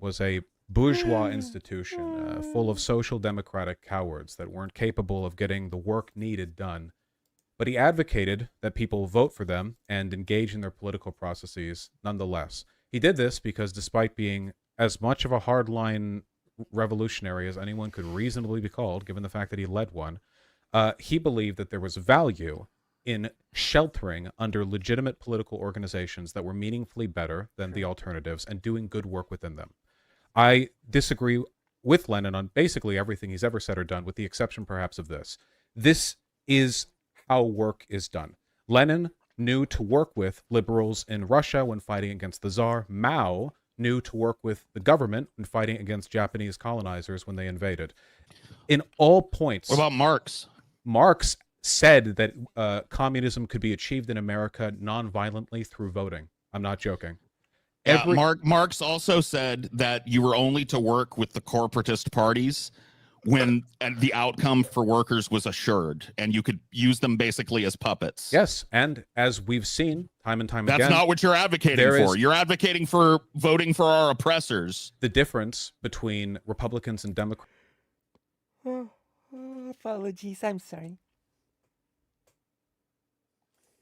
was a bourgeois institution full of social democratic cowards that weren't capable of getting the work needed done. But he advocated that people vote for them and engage in their political processes nonetheless. He did this because despite being as much of a hardline revolutionary as anyone could reasonably be called, given the fact that he led one, he believed that there was value in sheltering under legitimate political organizations that were meaningfully better than the alternatives and doing good work within them. I disagree with Lenin on basically everything he's ever said or done, with the exception perhaps of this. This is how work is done. Lenin knew to work with liberals in Russia when fighting against the Tsar. Mao knew to work with the government when fighting against Japanese colonizers when they invaded. In all points... What about Marx? Marx said that communism could be achieved in America non-violently through voting. I'm not joking. Marx also said that you were only to work with the corporatist parties when the outcome for workers was assured, and you could use them basically as puppets. Yes, and as we've seen time and time again... That's not what you're advocating for. You're advocating for voting for our oppressors. The difference between Republicans and Democrats... Apologies, I'm sorry.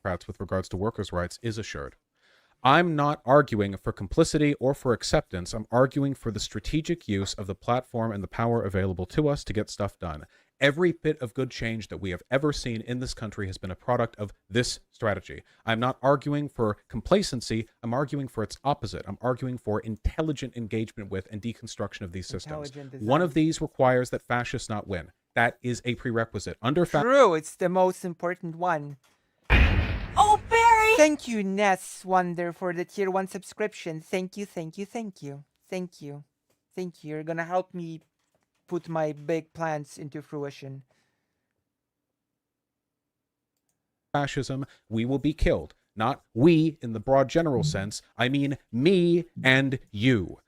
...with regards to workers' rights is assured. I'm not arguing for complicity or for acceptance. I'm arguing for the strategic use of the platform and the power available to us to get stuff done. Every bit of good change that we have ever seen in this country has been a product of this strategy. I'm not arguing for complacency. I'm arguing for its opposite. I'm arguing for intelligent engagement with and deconstruction of these systems. One of these requires that fascists not win. That is a prerequisite. True, it's the most important one. Oh, Barry! Thank you, Ness Wonder, for the tier 1 subscription. Thank you, thank you, thank you. Thank you. Thank you. You're gonna help me put my big plans into fruition. Fascism, we will be killed. Not we in the broad general sense. I mean me and you.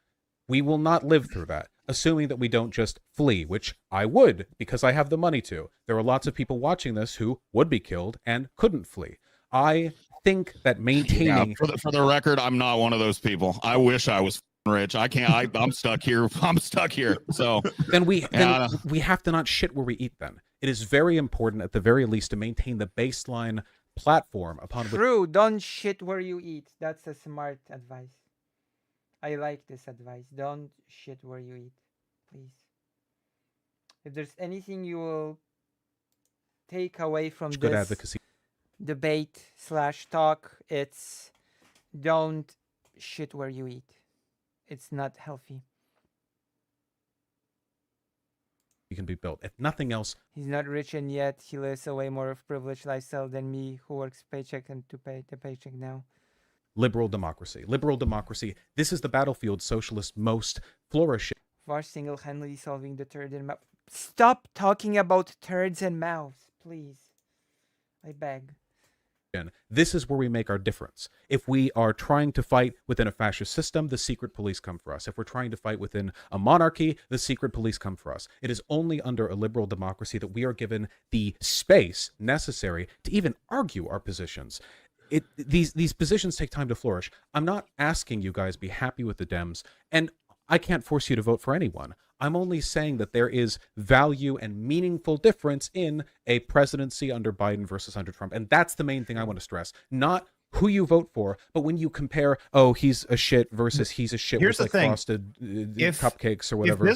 We will not live through that, assuming that we don't just flee, which I would, because I have the money to. There are lots of people watching this who would be killed and couldn't flee. I think that maintaining... For the record, I'm not one of those people. I wish I was rich. I can't. I'm stuck here. I'm stuck here. So then we have to not shit where we eat. Then it is very important, at the very least, to maintain the baseline platform upon which... True. Don't shit where you eat. That's a smart advice. I like this advice. Don't shit where you eat, please. If there's anything you will take away from good this advocacy debate / talk, it's don't shit where you eat. It's not healthy. You can be built. If nothing else... He's not rich, and yet he lives a way more of privileged lifestyle than me, who works paycheck and to pay the paycheck now. Liberal democracy. Liberal democracy. This is the battlefield socialists most flourish. For single-handedly solving the turd and mouth. Stop talking about turds and mouths, please. I beg. This is where we make our difference. If we are trying to fight within a fascist system, the secret police come for us. If we're trying to fight within a monarchy, the secret police come for us. It is only under a liberal democracy that we are given the space necessary to even argue our positions. These positions take time to flourish. I'm not asking you guys be happy with the Dems, and I can't force you to vote for anyone. I'm only saying that there is value and meaningful difference in a presidency under Biden versus under Trump. And that's the main thing I want to stress. Not who you vote for, but when you compare, oh, he's a shit versus he's a shit with like frosted cupcakes or whatever.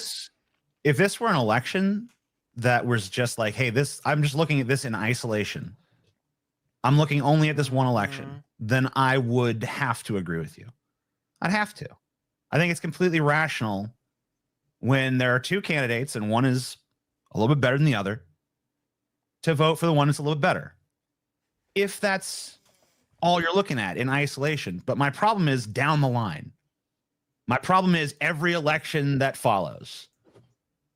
If this were an election that was just like, hey, I'm just looking at this in isolation. I'm looking only at this one election. Then I would have to agree with you. I'd have to. I think it's completely rational when there are two candidates and one is a little bit better than the other to vote for the one that's a little bit better. If that's all you're looking at in isolation. But my problem is down the line. My problem is every election that follows.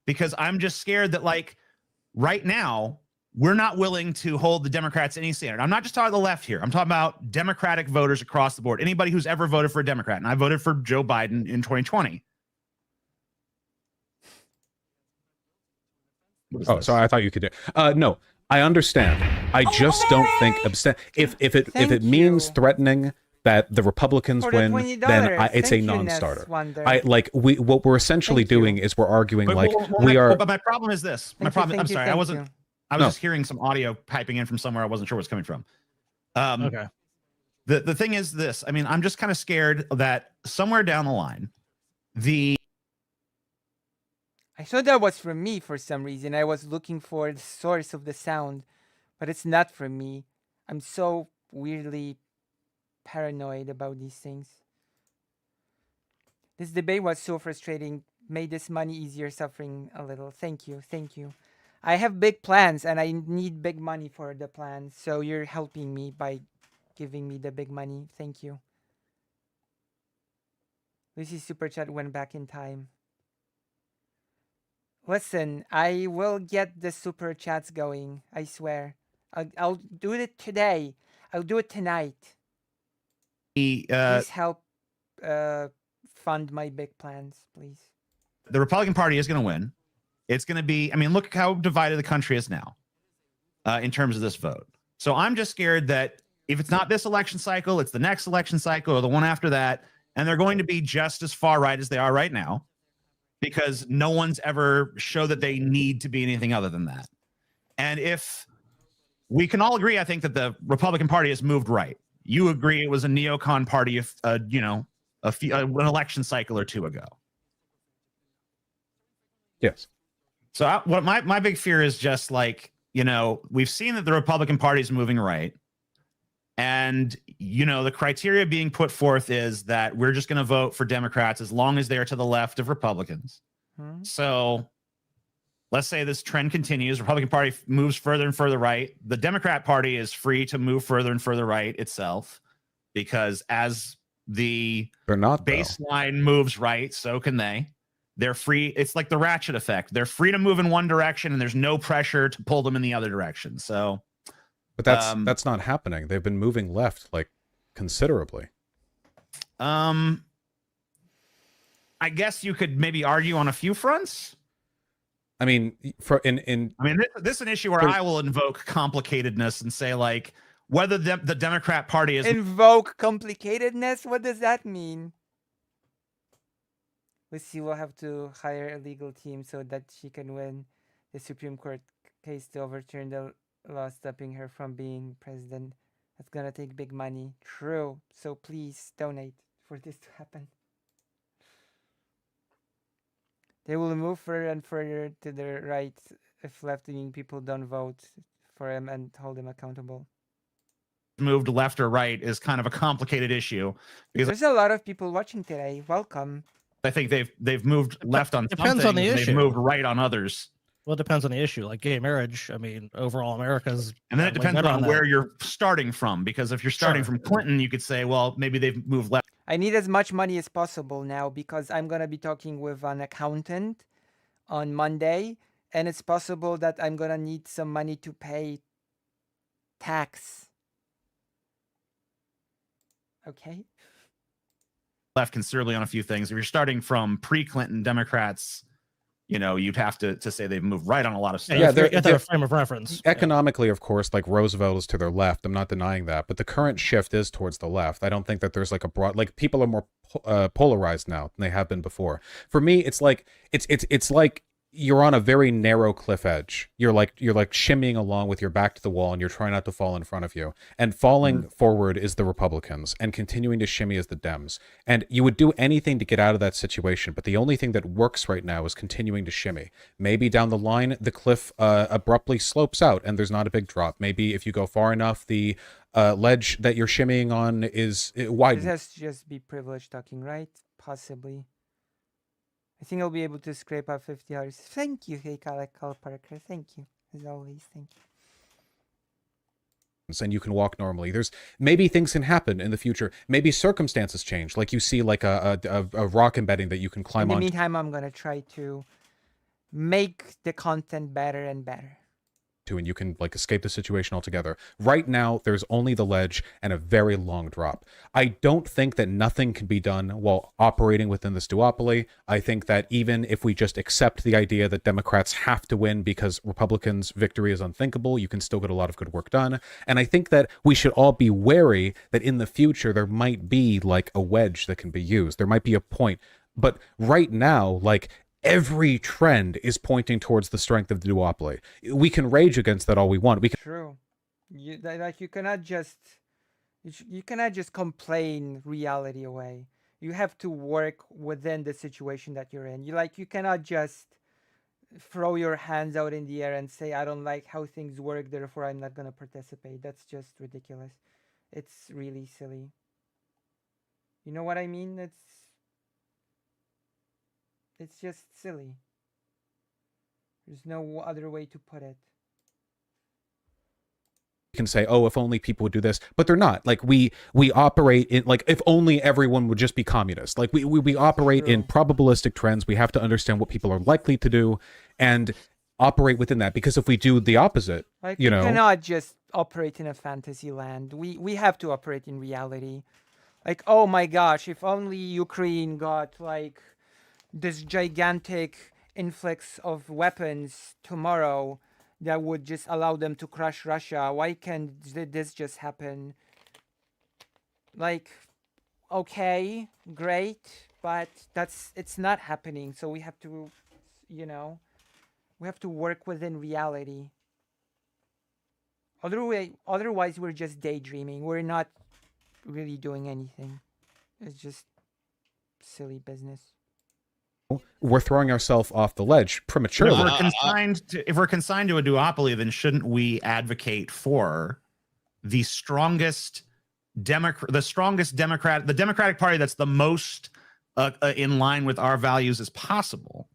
Because I'm just scared that, like, right now, we're not willing to hold the Democrats to any standard. I'm not just talking about the left here. I'm talking about Democratic voters across the board. Anybody who's ever voted for a Democrat. And I voted for Joe Biden in 2020. Oh, sorry, I thought you could do. No, I understand. I just don't think if it means threatening that the Republicans For the win, $20. then it's a Thank you, Ness non-starter. Wonder. What we're essentially Thank you. doing is we're arguing But, like well, we are. But my problem is this. My Thank you, problem. I'm thank you, sorry. I thank wasn't. you. I was No. just hearing some audio piping in from somewhere. I wasn't sure where it's coming from. Okay. The thing is this. I mean, I'm just kind of scared that somewhere down the line, I thought that was from me for some reason. I was looking for the source of the sound, but it's not from me. I'm so weirdly paranoid about these things. This debate was so frustrating. Made this money easier, suffering a little. Thank you, thank you. I have big plans and I need big money for the plans. So you're helping me by giving me the big money. Thank you. Lucy's super chat went back in time. Listen, I will get the super chats going. I swear. I'll do it today. I'll do it tonight. Please help fund my big plans, please. the Republican Party is going to win. It's going to be, I mean, look how divided the country is now in terms of this vote. So I'm just scared that if it's not this election cycle, it's the next election cycle or the one after that, and they're going to be just as far right as they are right now because no one's ever showed that they need to be anything other than that. And if we can all agree, I think that the Republican Party has moved right. You agree it was a neocon party, an election cycle or two ago. Yes. So what my big fear is just like, we've seen that the Republican Party is moving right. And, the criteria being put forth is that we're just going to vote for Democrats as long as they're to the left of Republicans. So let's say this trend continues. Republican Party moves further and further right. The Democrat Party is free to move further and further right itself because as the They're not, though. baseline moves right, so can they. They're free. It's like the ratchet effect. They're free to move in one direction and there's no pressure to pull them in the other direction. So, But that's not happening. They've been moving left like considerably. I guess you could maybe argue on a few fronts. I mean, This is an issue where I will invoke complicatedness and say like whether the Democrat Party is Invoke complicatedness? What does that mean? Lucy will have to hire a legal team so that she can win the Supreme Court case to overturn the law stopping her from being president. That's gonna take big money. True. So please donate for this to happen. They will move further and further to the right if left-wing people don't vote for him and hold him accountable. moved left or right is kind of a complicated issue because There's a lot of people watching today. Welcome. I think they've moved left on Depends some on the things, issue. they've moved right on others. Well, it depends on the issue. Like gay marriage, I mean, overall, America's And then it gotten way depends better on that. where you're starting from, because if you're starting Sure. from Clinton, you could say, well, maybe they've moved left. I need as much money as possible now because I'm going to be talking with an accountant on Monday. And it's possible that I'm going to need some money to pay tax. Okay. Left considerably on a few things. If you're starting from pre-Clinton Democrats, you'd have to say they've moved right on a lot of stuff. Yeah, they're- you have to have a frame of reference. Yeah. Economically, of course, like Roosevelt is to their left. I'm not denying that, but the current shift is towards the left. I don't think that there's like a broad, like people are more polarized now than they have been before. For me, it's like it's like you're on a very narrow cliff edge. You're like shimmying along with your back to the wall, and you're trying not to fall in front of you. And falling forward is the Republicans, and continuing to shimmy is the Dems. And you would do anything to get out of that situation, but the only thing that works right now is continuing to shimmy. Maybe down the line the cliff abruptly slopes out, and there's not a big drop. Maybe if you go far enough, the ledge that you're shimmying on is wide. This has to just be privilege talking, right? Possibly. I think I'll be able to scrape up $50. Thank you, hey Carl Parker. Thank you. As always, thank you. And you can walk normally. There's maybe things can happen in the future. Maybe circumstances change, like you see like a rock embedding that you can climb In the on. meantime, I'm gonna try to make the content better and better. to, and you can like escape the situation altogether. Right now, there's only the ledge and a very long drop. I don't think that nothing can be done while operating within this duopoly. I think that even if we just accept the idea that Democrats have to win because Republicans' victory is unthinkable, you can still get a lot of good work done. And I think that we should all be wary that in the future there might be like a wedge that can be used. There might be a point. But right now, like, every trend is pointing towards the strength of the duopoly. We can rage against that all we want. We can. True. You cannot just you cannot just complain reality away. You have to work within the situation that you're in. You cannot just throw your hands out in the air and say, I don't like how things work, therefore I'm not gonna participate. That's just ridiculous. It's really silly. You know what I mean? It's just silly. There's no other way to put it. Can say, oh, if only people would do this, but they're not. Like we operate in, like, if only everyone would just be communist. Like we operate in probabilistic trends. We have to understand what people are likely to do and operate within that, because if we do the opposite, Like, you we know, cannot just operate in a fantasy land. We have to operate in reality. Like, oh my gosh, if only Ukraine got like this gigantic influx of weapons tomorrow that would just allow them to crush Russia. Why can't this just happen? Like, okay, great, but it's not happening. So we have to, we have to work within reality. Otherwise, we're just daydreaming. We're not really doing anything. It's just silly business. we're throwing ourselves off the ledge But prematurely. if we're consigned to a duopoly, then shouldn't we advocate for the strongest Democratic Party that's the most in line with our values as possible?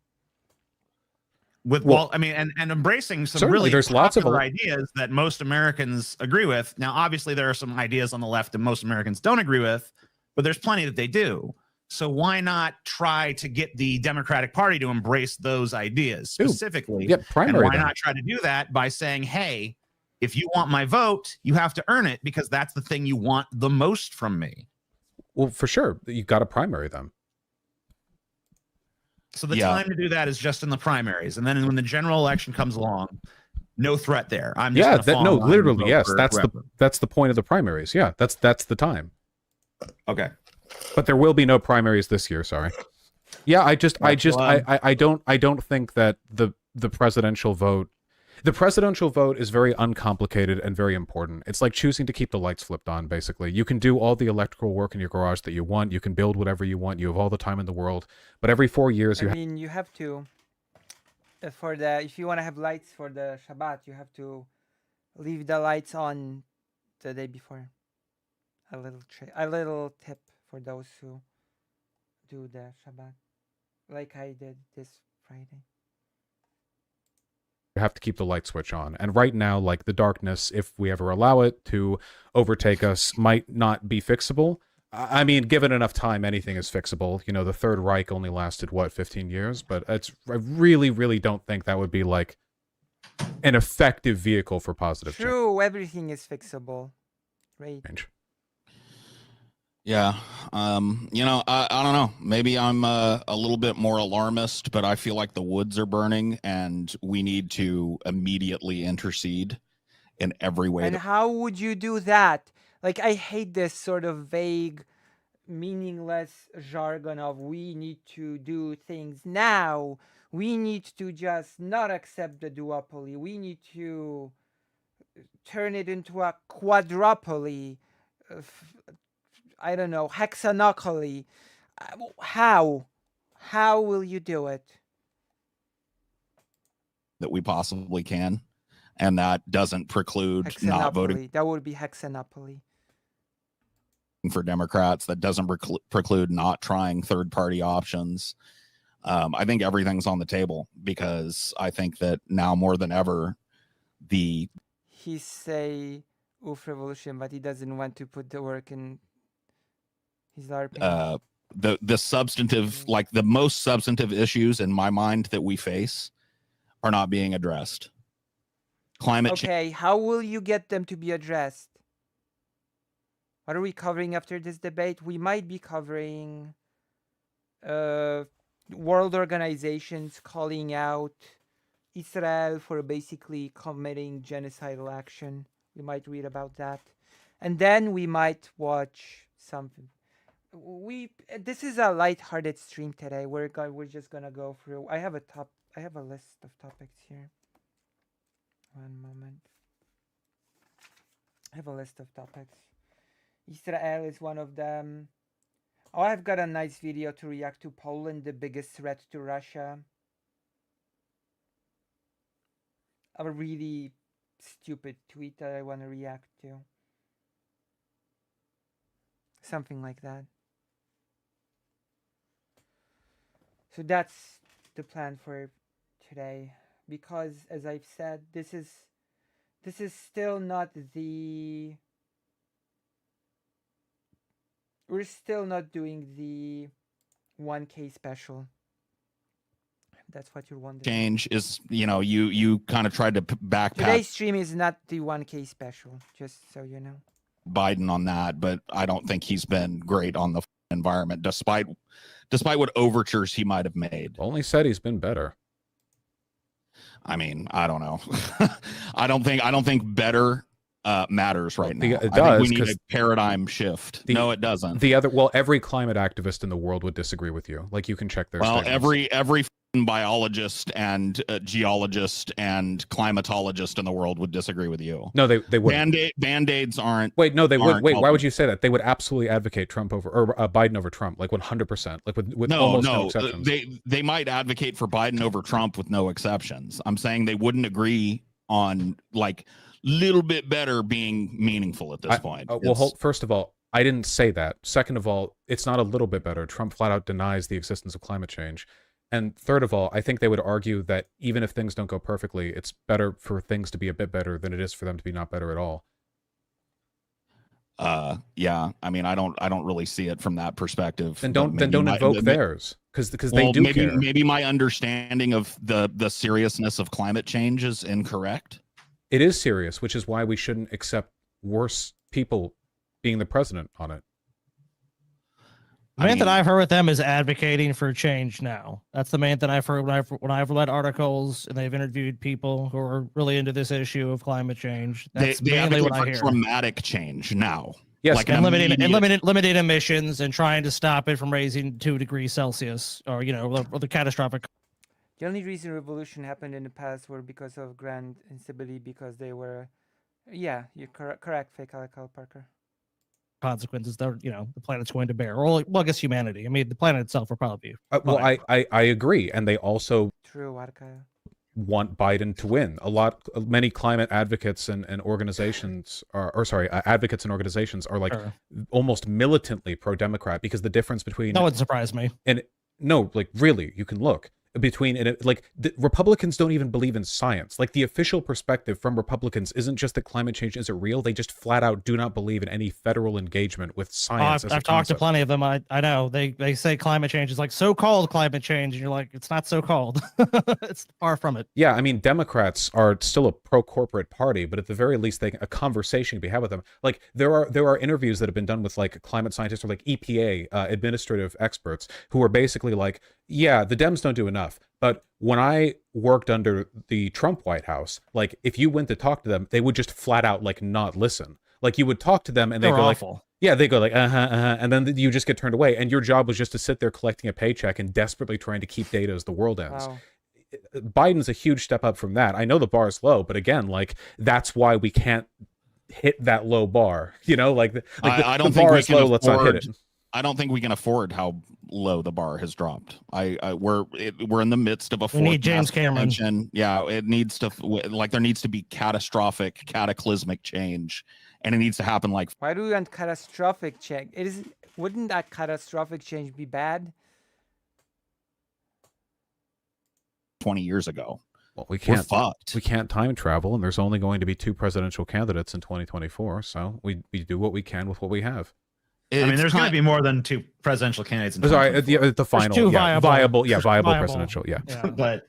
And embracing some certainly, really there's lots of popular ideas that most Americans agree with. Now, obviously, there are some ideas on the left that most Americans don't agree with, but there's plenty that they do. So why not try to get the Democratic Party to embrace those ideas specifically? Yeah, primary. And why not try to do that by saying, hey, if you want my vote, you have to earn it because that's the thing you want the most from me. Well, for sure, you got to primary them. So the time to do that is just in the primaries, and then when the general election comes along, no threat there. I'm just literally, yes. That's the point of the primaries. Yeah, that's the time. Okay. But there will be no primaries this year. Sorry. Yeah, I don't think that the presidential vote. The presidential vote is very uncomplicated and very important. It's like choosing to keep the lights flipped on, basically. You can do all the electrical work in your garage that you want. You can build whatever you want. You have all the time in the world. But every 4 years, you have to, if you want to have lights for the Shabbat, you have to leave the lights on the day before. A little tip for those who do the Shabbat, like I did this Friday. have to keep the light switch on. And right now, like, the darkness, if we ever allow it to overtake us, might not be fixable. I mean, given enough time, anything is fixable. You know, the Third Reich only lasted, 15 years? But I really, really don't think that would be, like, an effective vehicle for positive change. True, everything is fixable. Great. Yeah. I don't know. Maybe I'm a little bit more alarmist, but I feel like the woods are burning and we need to immediately intercede in every way. And how would you do that? Like, I hate this sort of vague, meaningless jargon of we need to do things now. We need to just not accept the duopoly. We need to turn it into a quadrupoly. I don't know, hexanocoly. How will you do it? That we possibly can, and that doesn't preclude not voting. That would be hexanopoly For Democrats. That doesn't preclude not trying third-party options. I think everything's on the table because I think that now more than ever, he say revolution, but he doesn't want to put the work in. The substantive, like the most substantive issues in my mind that we face are not being addressed. climate change. Okay, how will you get them to be addressed? What are we covering after this debate? We might be covering world organizations calling out Israel for basically committing genocidal action. We might read about that. And then we might watch something. This is a light-hearted stream today. We're just gonna go through. I have a list of topics here. One moment. I have a list of topics. Israel is one of them. Oh, I've got a nice video to react to. Poland, the biggest threat to Russia. A really stupid tweet that I want to react to. Something like that. So that's the plan for today. Because, as I've said, this is still not the... We're still not doing the 1K special. That's what you're wondering. Change is, you kind of tried to backpack Today's stream is not the 1K special, just so you know. Biden on that, but I don't think he's been great on the environment, despite what overtures he might have made. Only said he's been better. I mean, I don't know. I don't think better matters right now. It I does, think we need a paradigm shift. No, it doesn't. Every climate activist in the world would disagree with you. Like, you can check their Well, statements. every biologist and geologist and climatologist in the world would disagree with you. No, they wouldn't. Band-aids aren't. Wait, no, they would. aren't Wait, why helping. would you say that? They would absolutely advocate Trump over or Biden over Trump, like 100%, like with almost no exceptions. They might advocate for Biden over Trump with no exceptions. I'm saying they wouldn't agree on like little bit better being meaningful at this point. First of all, I didn't say that. Second of all, it's not a little bit better. Trump flat out denies the existence of climate change. And third of all, I think they would argue that even if things don't go perfectly, it's better for things to be a bit better than it is for them to be not better at all. Yeah. I mean, I don't really see it from that perspective. Then don't invoke theirs because they do care. Maybe my understanding of the seriousness of climate change is incorrect. It is serious, which is why we shouldn't accept worse people being the president on it. The main thing I've heard with them is advocating for change now. That's the main thing I've heard when I've read articles and they've interviewed people who are really into this issue of climate change. That's they mainly what I advocate hear. for dramatic change now. Yes, like and limiting emissions and trying to stop it from raising 2 degrees Celsius or the catastrophic. The only reason revolution happened in the past were because of grand instability, because they were, yeah, you're correct, fake Alcal Parker. Consequences that the planet's going to bear, or well, I guess humanity. I mean, the planet itself will probably be. I agree, and they also True, Arca. want Biden to win. Many climate advocates and organizations advocates and organizations are like almost militantly pro-Democrat, because the difference between that wouldn't surprise me. And no, like really, you can look between it, like the Republicans don't even believe in science. Like the official perspective from Republicans isn't just that climate change isn't real. They just flat out do not believe in any federal engagement with science. I've talked to plenty of them. I know they say climate change is like so-called climate change, and you're like, it's not so-called. It's far from it. Yeah, I mean, Democrats are still a pro-corporate party, but at the very least, a conversation can be had with them. Like there are interviews that have been done with like climate scientists or like EPA administrative experts who are basically like, yeah, the Dems don't do enough. But when I worked under the Trump White House, like if you went to talk to them, they would just flat out like not listen. Like you would talk to them and they go awful. Like, yeah, they go like, and then you just get turned away. And your job was just to sit there collecting a paycheck and desperately trying to keep data as the world ends. Wow. Biden's a huge step up from that. I know the bar is low, but again, like that's why we can't hit that low bar. Like I don't the think bar we is can low. Let's not hit it. I don't think we can afford how low the bar has dropped. We're in the midst of a We need James Cameron. Yeah, it needs to there needs to be cataclysmic change, and it needs to happen like. Why do we want catastrophic change? Wouldn't that catastrophic change be bad? 20 years ago. Well, we We're fucked. We can't time travel, and there's only going to be 2 presidential candidates in 2024. So we do what we can with what we have. I mean, there's going to be more than 2 presidential candidates. In Sorry, the final, two viable viable presidential, yeah. But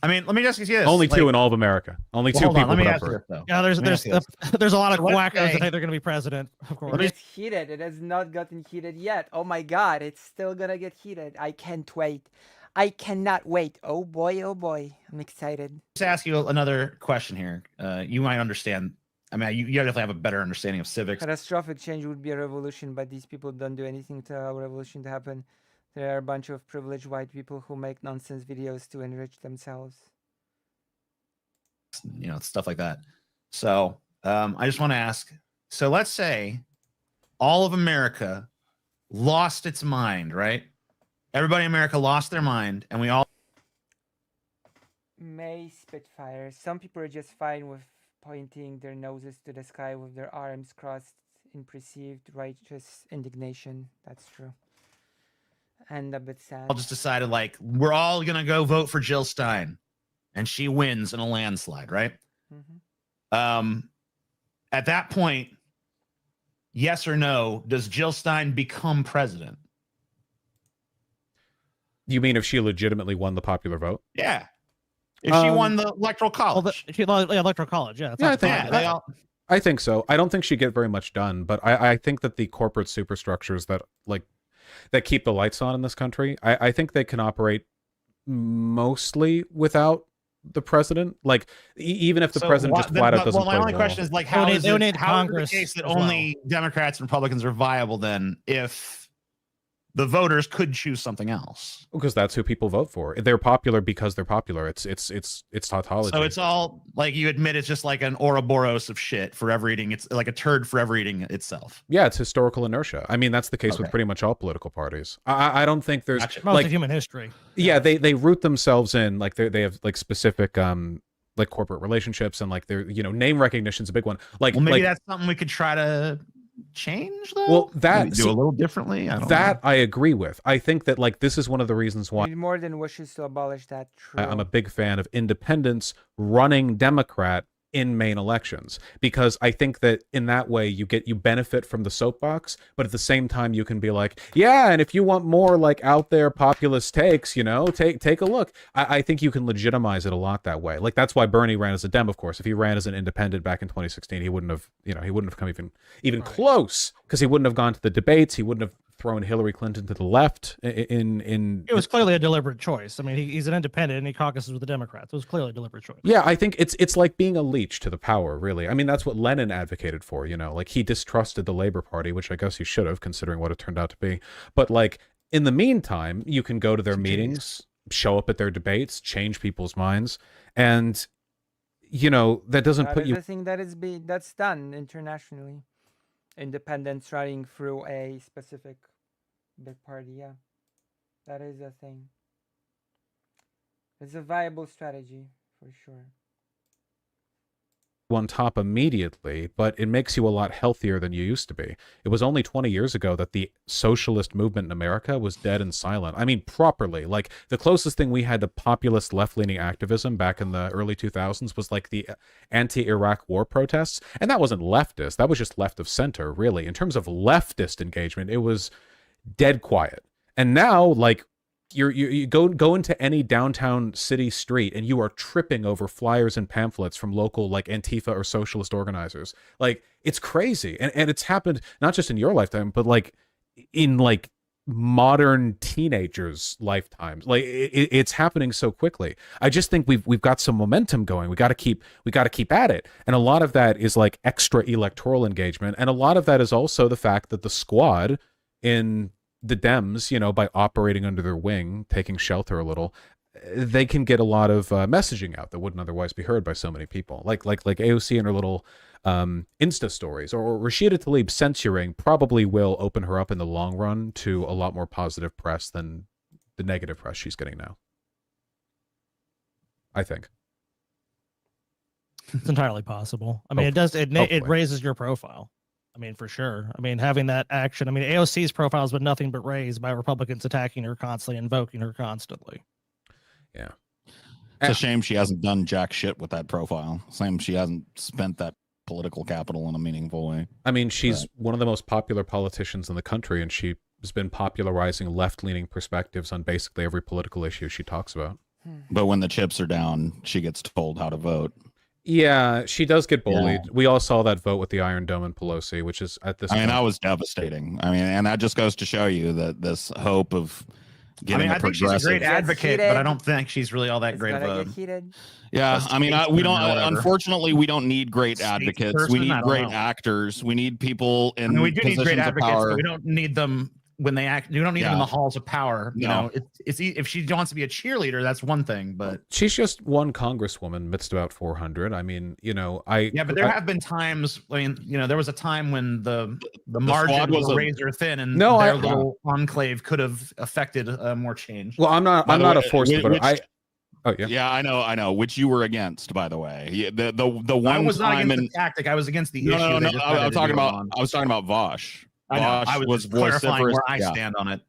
I mean, let me just ask you this. Only two like- in all of America. Only well, two hold on, people let me put up ask for you it. this, though. Yeah, there's Let me ask you this. there's a lot of So let's quackers say- that think they're going to be president. Of course. It's heated. It has not gotten heated yet. Oh my god, it's still gonna get heated. I can't wait. I cannot wait. Oh boy, I'm excited. Just ask you another question here. You might understand. I mean, you definitely have a better understanding of civics. Catastrophic change would be a revolution, but these people don't do anything to allow a revolution to happen. There are a bunch of privileged white people who make nonsense videos to enrich themselves. You know, stuff like that. So I just want to ask. So let's say all of America lost its mind, right? Everybody in America lost their mind, and we all May Spitfire. Some people are just fine with pointing their noses to the sky with their arms crossed in perceived righteous indignation. That's true. And a bit sad. just decided like we're all gonna go vote for Jill Stein, and she wins in a landslide, right? Mhm. At that point, yes or no, does Jill Stein become president? You mean if she legitimately won the popular vote? Yeah. If she won Um, the electoral Well, college. electoral college. Yeah. that's Yeah, I not think- fine. Yeah, they all, I think so. I don't think she'd get very much done, but I think that the corporate superstructures that keep the lights on in this country, I think they can operate mostly without the president. Like even if the so president why- just flat out doesn't well, my play only ball. question is like, They would how need- is they would it, need how is it Congress the case that as well. only Democrats and Republicans are viable then if the voters could choose something else? Because that's who people vote for. They're popular because they're popular. It's tautology. So it's all like you admit it's just like an Ouroboros of shit forever eating. It's like a turd forever eating itself. Yeah, it's historical inertia. I mean, that's the case with Okay. pretty much all political parties. I don't think there's Gotcha. Most like of human history. yeah, they root themselves in like they have like specific like corporate relationships and like their name recognition's a big one. Like Well, maybe like, that's something we could try to change though. well that Maybe do a little differently. I don't that know. I agree with. I think that like this is one of the reasons We why need more than wishes to abolish that. True. I'm a big fan of independents running Democrat in main elections, because I think that in that way you benefit from the soapbox, but at the same time you can be like, yeah, and if you want more like out there populist takes, take a look. I think you can legitimize it a lot that way. Like that's why Bernie ran as a Dem, of course. If he ran as an independent back in 2016, he wouldn't have come even close, because he wouldn't have gone to the debates. He wouldn't have thrown Hillary Clinton to the left It was clearly a deliberate choice. I mean, he's an independent and he caucuses with the Democrats. It was clearly a deliberate choice. Yeah, I think it's like being a leech to the power, really. I mean, that's what Lenin advocated for, like he distrusted the Labor Party, which I guess he should have, considering what it turned out to be. But like in the meantime, you can go to their meetings, show up at their debates, change people's minds, and that doesn't That put is you a thing that's done internationally. Independents running through a specific big party. Yeah, that is a thing. It's a viable strategy for sure. on top immediately, but it makes you a lot healthier than you used to be. It was only 20 years ago that the socialist movement in America was dead and silent. I mean, properly. Like, the closest thing we had to populist left-leaning activism back in the early 2000s was like the anti-Iraq war protests, and that wasn't leftist. That was just left of center, really. In terms of leftist engagement, it was dead quiet. And now, like, you go into any downtown city street and you are tripping over flyers and pamphlets from local like Antifa or socialist organizers. Like, it's crazy. And it's happened not just in your lifetime, but like in like modern teenagers' lifetimes. Like it's happening so quickly. I just think we've got some momentum going. We got to keep at it. And a lot of that is like extra electoral engagement, and a lot of that is also the fact that the squad in the Dems, by operating under their wing, taking shelter a little, they can get a lot of messaging out that wouldn't otherwise be heard by so many people. Like AOC and her little Insta stories, or Rashida Tlaib censoring probably will open her up in the long run to a lot more positive press than the negative press she's getting now. I think. It's entirely possible. I mean, Hopefully. it raises your profile. I mean, for sure. I mean, having that action. I mean, AOC's profile has been nothing but raised by Republicans attacking her constantly, invoking her constantly. Yeah. It's a shame she hasn't done jack shit with that profile. Same, she hasn't spent that political capital in a meaningful way. I mean, she's one of the most popular politicians in the country, and she has been popularizing left-leaning perspectives on basically every political issue she talks about. But when the chips are down, she gets told how to vote. Yeah, she does get Yeah. bullied. We all saw that vote with the Iron Dome and Pelosi, which is at this I mean, point. that was devastating. I mean, and that just goes to show you that this hope of I getting mean, a I think she's a progressive. great Gets advocate, but I heated. don't think she's really all that It's great of gonna a get heated. Yeah, a I mean, we statesman don't. or whatever. Unfortunately, we don't need great advocates. We Statesperson? I need don't great know. actors. We need people in I mean, we do need positions great of advocates, power. but we don't need them when they act. You don't need them in Yeah. the halls of power. You No. know, if she wants to be a cheerleader, that's one thing. But She's just one congresswoman midst about 400. I mean, you know, yeah, but there have been times. I mean, you know, there was a time when the margins squad was were a- razor thin, and No, their I- little enclave could have affected more change. well, I'm By not the a way, forced voter. which- Oh yeah. Yeah, I know. Which you were against, by the way. Yeah, the one I was not time against in the tactic. I was against the no, issue. no, they no. decided I'm to talking do it about. on. I was talking about Vosh. I know. Vosh I was just clarifying vociferous. where I yeah. stand on it.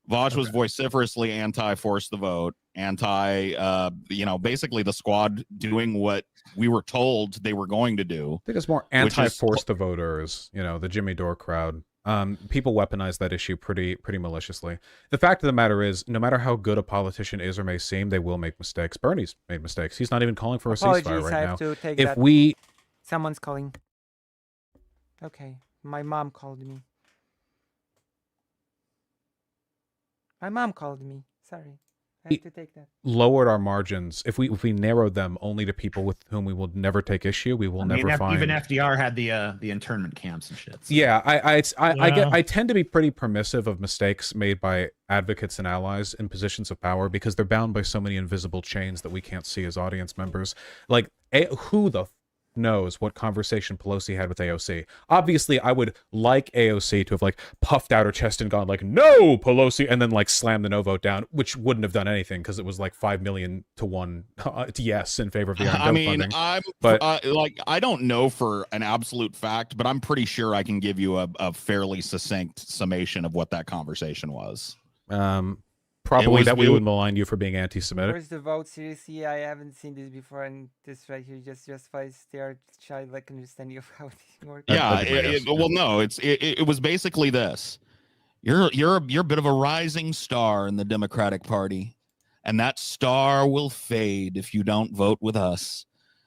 Vosh was Okay. vociferously anti-force the vote, basically the squad doing what we were told they were going to do. I think it's more Which is- anti-force the voters, you know, the Jimmy Dore crowd. People weaponize that issue pretty maliciously. The fact of the matter is, no matter how good a politician is or may seem, they will make mistakes. Bernie's made mistakes. He's not even calling for a Apologies, ceasefire I right now. have to take If that. we Someone's calling. Okay, my mom called me. My mom called me. Sorry, I have to take that. lowered our margins, if we narrowed them only to people with whom we will never take issue, we will I mean, never find. even FDR had the internment camps and shit. so- Yeah, Yeah. I tend to be pretty permissive of mistakes made by advocates and allies in positions of power because they're bound by so many invisible chains that we can't see as audience members. Like, who the knows what conversation Pelosi had with AOC? Obviously, I would like AOC to have like puffed out her chest and gone like, "No, Pelosi," and then like slammed the no vote down, which wouldn't have done anything because it was like 5 million to 1 to yes in favor of the Iron I Dome mean, funding. I'm But- I don't know for an absolute fact, but I'm pretty sure I can give you a fairly succinct summation of what that conversation was. Probably was- that we it would malign you for being anti-Semitic. Where's the vote? Seriously, I haven't seen this before, and this right here just justifies their childlike understanding of how this works. Yeah, That'd be great, yes. well, no, it was basically this. You're a bit of a rising star in the Democratic Party, and that star will fade if you don't vote with us.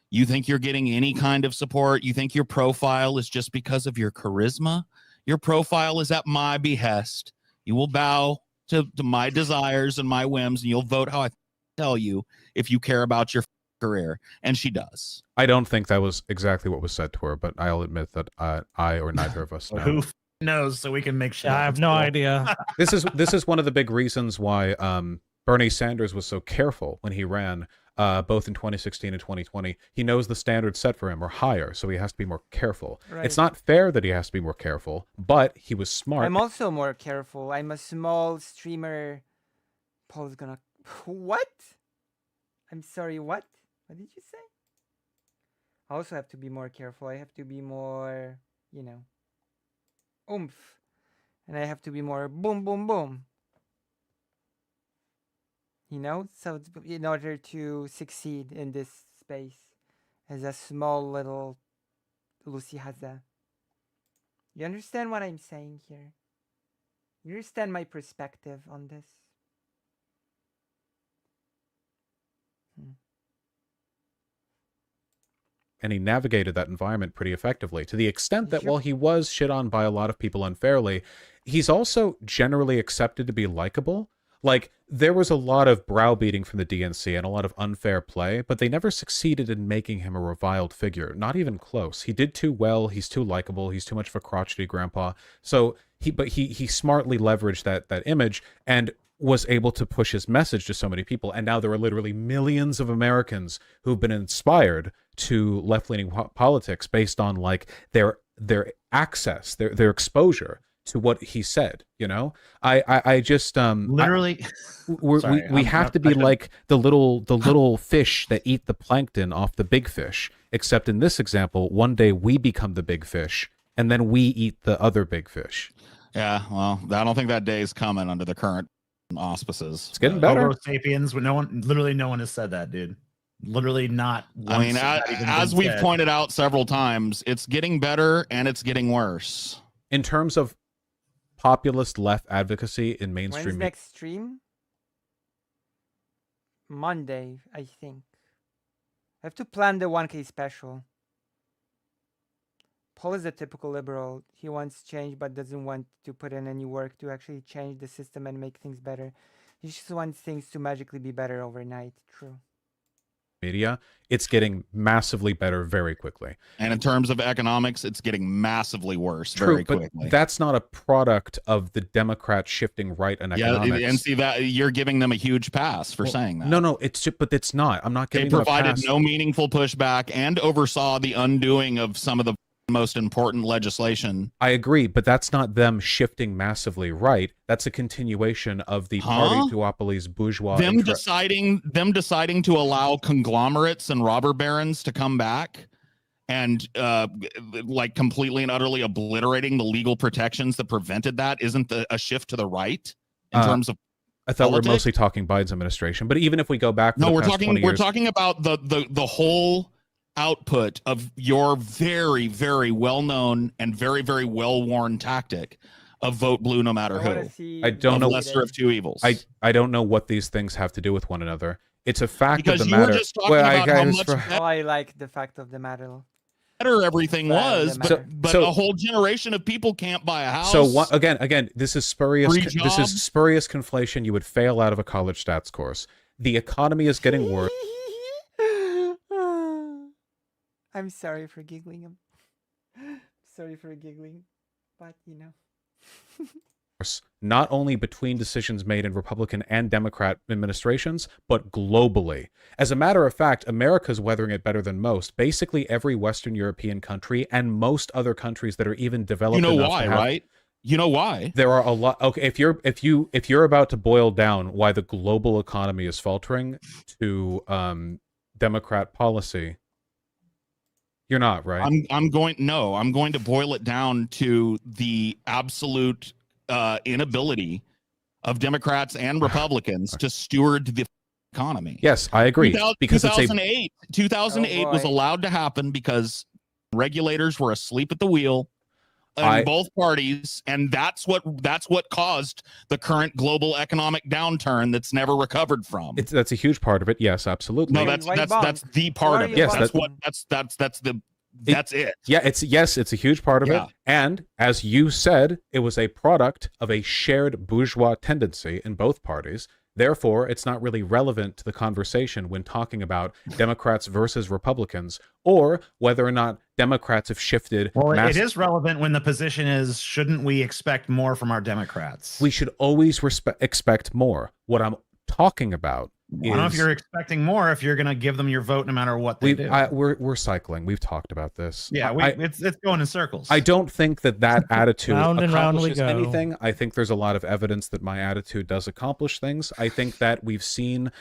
You think you're getting any kind of support? You think your profile is just because of your charisma? Your profile is at my behest. You will bow to my desires and my whims, and you'll vote how I tell you if you care about your career. And she does. I don't think that was exactly what was said to her, but I'll admit that I or neither of us know. Who knows? So we can make sure. I have no idea. This is one of the big reasons why Bernie Sanders was so careful when he ran, both in 2016 and 2020. He knows the standards set for him are higher, so he has to be more careful. It's Right. not fair that he has to be more careful, but he was smart. I'm also more careful. I'm a small streamer. Paul's gonna. What? I'm sorry, what? What did you say? I also have to be more careful. I have to be more, oomph. And I have to be more boom, boom, boom. So in order to succeed in this space as a small little Lucy Haza. You understand what I'm saying here? You understand my perspective on this? And he navigated that environment pretty effectively, to the extent that Sure. while he was shit on by a lot of people unfairly, he's also generally accepted to be likable. Like, there was a lot of browbeating from the DNC and a lot of unfair play, but they never succeeded in making him a reviled figure. Not even close. He did too well. He's too likable. He's too much of a crotchety grandpa. So he smartly leveraged that image and was able to push his message to so many people. And now there are literally millions of Americans who've been inspired to left-leaning politics based on like their access, their exposure to what he said. I just Literally, Sorry, we I'm have not- to be I couldn't- like the little fish that eat the plankton off the big fish, except in this example, one day we become the big fish and then we eat the other big fish. Yeah, well, I don't think that day is coming under the current auspices. It's getting better. Homo sapiens. No one has said that, dude. Literally not. I mean, once has that even as been we've said. pointed out several times, it's getting better and it's getting worse. In terms of populist left advocacy in When's mainstream media, next stream? Monday, I think. I have to plan the 1K special. Paul is a typical liberal. He wants change but doesn't want to put in any work to actually change the system and make things better. He just wants things to magically be better overnight. True. Media, it's getting massively better very quickly. And in terms of economics, it's getting massively worse True, very but quickly. that's not a product of the Democrats shifting right on economics. And see that you're giving them a huge pass for saying that. No, but it's not. I'm not They giving them a provided pass. no meaningful pushback and oversaw the undoing of some of the most important legislation. I agree, but that's not them shifting massively right. That's a continuation of the party duopoly's bourgeois. Them deciding to allow conglomerates and robber barons to come back and like completely and utterly obliterating the legal protections that prevented that isn't a shift to the right in terms of I thought politics? we were mostly talking Biden's administration, but even if we go back, we're talking about the whole output of your very, very well-known and very, very well-worn tactic of vote blue no matter who. I don't know. Lesser of two evils. I don't know what these things have to do with one another. It's a fact Because of the you matter. were just talking about how much Oh, I like the fact of the matter. better everything was, matter. but a whole generation of people can't buy a house. So again, this is spurious. Free This job? is spurious conflation. You would fail out of a college stats course. The economy is getting worse. I'm sorry for giggling. Sorry for giggling, but you know. Not only between decisions made in Republican and Democrat administrations, but globally. As a matter of fact, America's weathering it better than most. Basically every Western European country and most other countries that are even developed. You know enough why, to have, right? You know why? There are a lot. Okay, if you're about to boil down why the global economy is faltering to Democrat policy, you're not, right? I'm going to boil it down to the absolute inability of Democrats and Republicans to steward the economy. Yes, I agree. Because 2008 was allowed to happen because regulators were asleep at the wheel in both parties, and that's what caused the current global economic downturn that's never recovered from. That's a huge part of it. Yes, absolutely. No, that's the part of it. Yes, that's it. Yeah, it's a huge part of it. And as you said, it was a product of a shared bourgeois tendency in both parties. Therefore, it's not really relevant to the conversation when talking about Democrats versus Republicans, or whether or not Democrats have shifted. Well, it is relevant when the position is, shouldn't we expect more from our Democrats? We should always expect more. What I'm talking about I don't know if you're expecting more if you're going to give them your vote no matter what they do. We're cycling. We've talked about this. Yeah, it's going in circles. I don't think that attitude Round and round we accomplishes go. anything. I think there's a lot of evidence that my attitude does accomplish things. I think that we've seen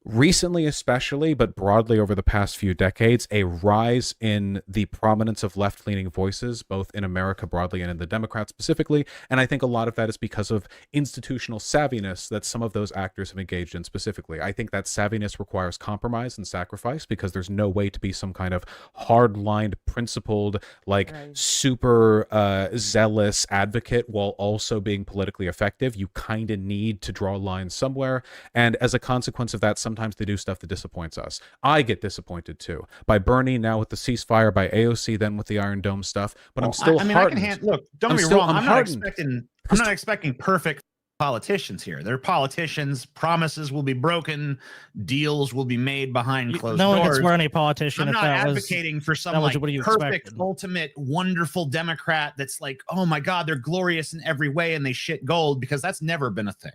recently, especially, but broadly over the past few decades, a rise in the prominence of left-leaning voices, both in America broadly and in the Democrats specifically. And I think a lot of that is because of institutional savviness that some of those actors have engaged in specifically. I think that savviness requires compromise and sacrifice, because there's no way to be some kind of hard-lined, principled, super zealous advocate while also being politically effective. You kind of need to draw lines somewhere. And as a consequence of that, sometimes they do stuff that disappoints us. I get disappointed too. By Bernie, now with the ceasefire, by AOC, then with the Iron Dome stuff. But I'm still heartened. Look, don't get me wrong. I'm not expecting perfect politicians here. They're politicians. Promises will be broken. Deals will be made behind closed no doors. one can swear any politician. I'm if not that advocating for some that was like what you perfect, expected. ultimate, wonderful Democrat that's like, oh my God, they're glorious in every way and they shit gold, because that's never been a thing.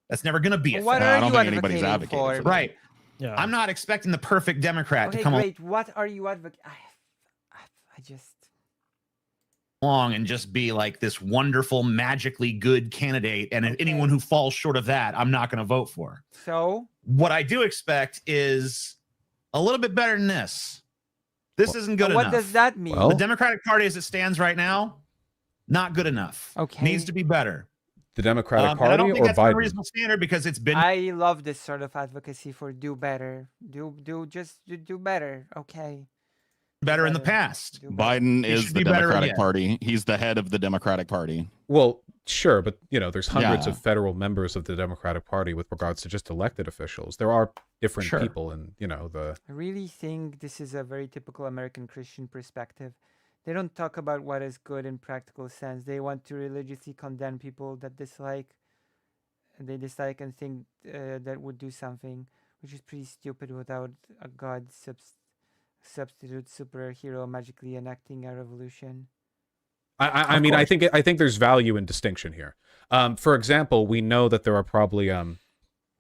That's never going to be a What thing. are I don't you think anybody's advocating advocating for? for that. Right. Yeah. I'm not expecting the perfect Democrat to Okay, come great. What are you advocating? I just. along and just be like this wonderful, magically good candidate. And anyone who falls short of that, I'm not going to vote for. So what I do expect is a little bit better than this. This isn't good enough. what does that mean? Well, The Democratic Party as it stands right now, not good enough. Okay. Needs to be better. The Democratic And I Party don't think or that's a Biden? reasonable standard, because it's been I love this sort of advocacy for do better. Do better. Okay. better in the better. past. Do better. Biden It is should the be better Democratic again. Party. He's the head of the Democratic Party. Well, Sure, but there's hundreds Yeah. of federal members of the Democratic Party with regards to just elected officials. There are different Sure. people, and the I really think this is a very typical American Christian perspective. They don't talk about what is good in practical sense. They want to religiously condemn people that they dislike and think that would do something, which is pretty stupid without a god substitute superhero magically enacting a revolution. I mean, I think there's value in distinction here. For example, we know that there are probably a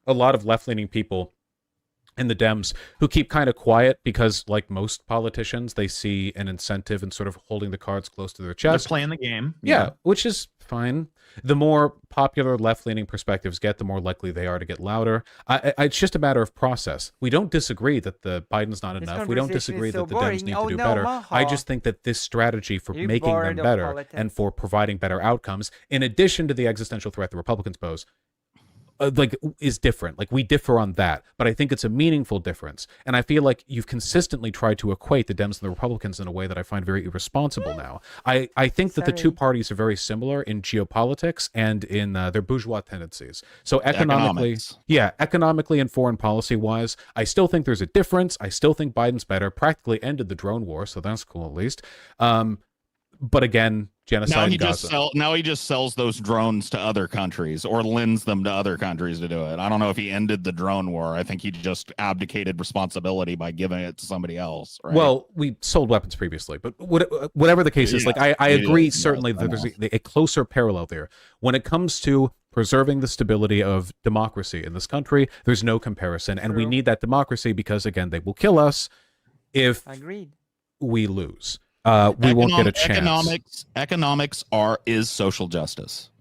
lot of left-leaning people in the Dems who keep kind of quiet because, like most politicians, they see an incentive in sort of holding the cards close to their They're chest. playing the game. Yeah, which is fine. The more popular left-leaning perspectives get, the more likely they are to get louder. It's just a matter of process. We don't disagree that the Biden's not This enough. We don't conversation disagree is so that the Dems boring. need Oh, to do no, better. I Maha. just think that this strategy for Are you making them bored of better politics? and for providing better outcomes, in addition to the existential threat the Republicans pose, is different. Like, we differ on that, but I think it's a meaningful difference. And I feel like you've consistently tried to equate the Dems and the Republicans in a way that I find very irresponsible now. I think that the two Sorry. parties are very similar in geopolitics and in their bourgeois tendencies. So economically, economically and foreign policy wise, I still think there's a difference. I still think Biden's better. Practically ended the drone war, so that's cool at least. But again, genocide Now in he Gaza. just sells those drones to other countries or lends them to other countries to do it. I don't know if he ended the drone war. I think he just abdicated responsibility by giving it to somebody else. Right? Well, we sold weapons previously, but whatever the case is, Yeah, I it agree is. certainly Yes, that there's a closer parallel there. When it comes to preserving the stability of democracy in this country, there's no comparison. And we True. need that democracy because, again, they will kill us if Agreed. we lose. We won't get a chance. Economics is social justice.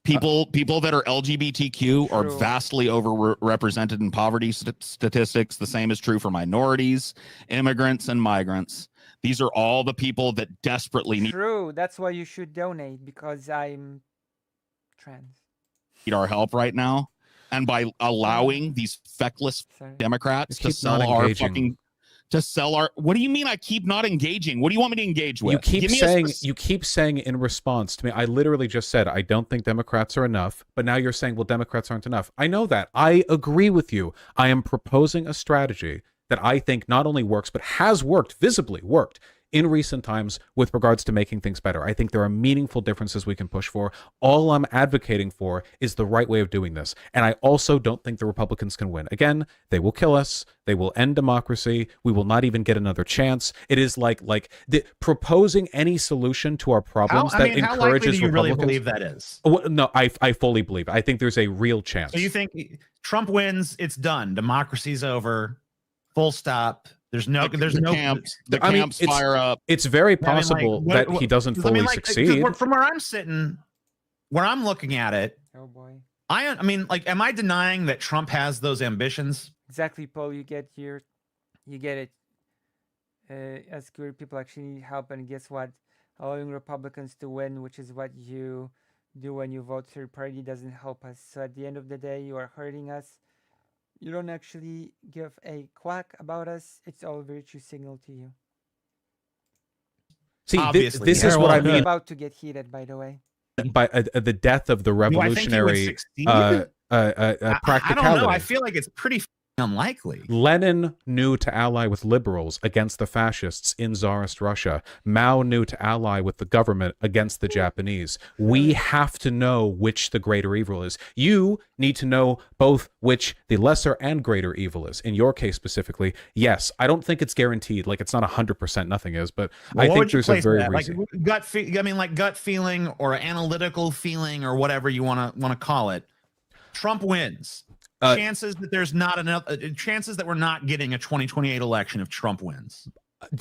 People that are LGBTQ are True. vastly overrepresented in poverty statistics. The same is true for minorities, immigrants, and migrants. These are all the people that desperately True. That's why you should donate, because I'm trans. need our help right now. And by allowing these feckless Sorry. Democrats You to keep not sell our engaging. fucking what do you mean I keep not engaging? What do you want me to engage with? You keep Give me a saying spec- you keep saying in response to me, I literally just said I don't think Democrats are enough, but now you're saying, well, Democrats aren't enough. I know that. I agree with you. I am proposing a strategy that I think not only works, but has worked, visibly worked in recent times with regards to making things better. I think there are meaningful differences we can push for. All I'm advocating for is the right way of doing this. And I also don't think the Republicans can win. Again, they will kill us. They will end democracy. We will not even get another chance. It is like proposing any solution to our problems How likely encourages do you really Republicans. believe that is? Well, no, I fully believe it. I think there's a real chance. So you think Trump wins? It's done. Democracy's over. Full stop. There's no. There's no. camps. I mean, Camps fire up. It's very I mean, like, possible what- that he doesn't 'cause fully 'cause succeed. from where I'm sitting, where I'm looking at it, Oh boy. I mean, like, am I denying that Trump has those ambitions? Exactly, Paul. You get it. As queer people actually need help, and guess what? Allowing Republicans to win, which is what you do when you vote third party, doesn't help us. So at the end of the day, you are hurting us. You don't actually give a quack about us. It's all virtue signal to you. See, Obviously, this yeah. is what I Well, We're mean about to get heated, by the way. by the death of the Do I think he would revolutionary succeed? practicality. I don't know. I feel like it's pretty unlikely. Lenin knew to ally with liberals against the fascists in Tsarist Russia. Mao knew to ally with the government against the Japanese. We have to know which the greater evil is. You need to know both which the lesser and greater evil is. In your case specifically, yes, I don't think it's guaranteed. Like, it's not 100%. Nothing is, but Well, I what think would you there's a place very that? Like reason. gut feeling or analytical feeling or whatever you want to call it. Trump wins. Chances that there's not enough chances that we're not getting a 2028 election if Trump wins.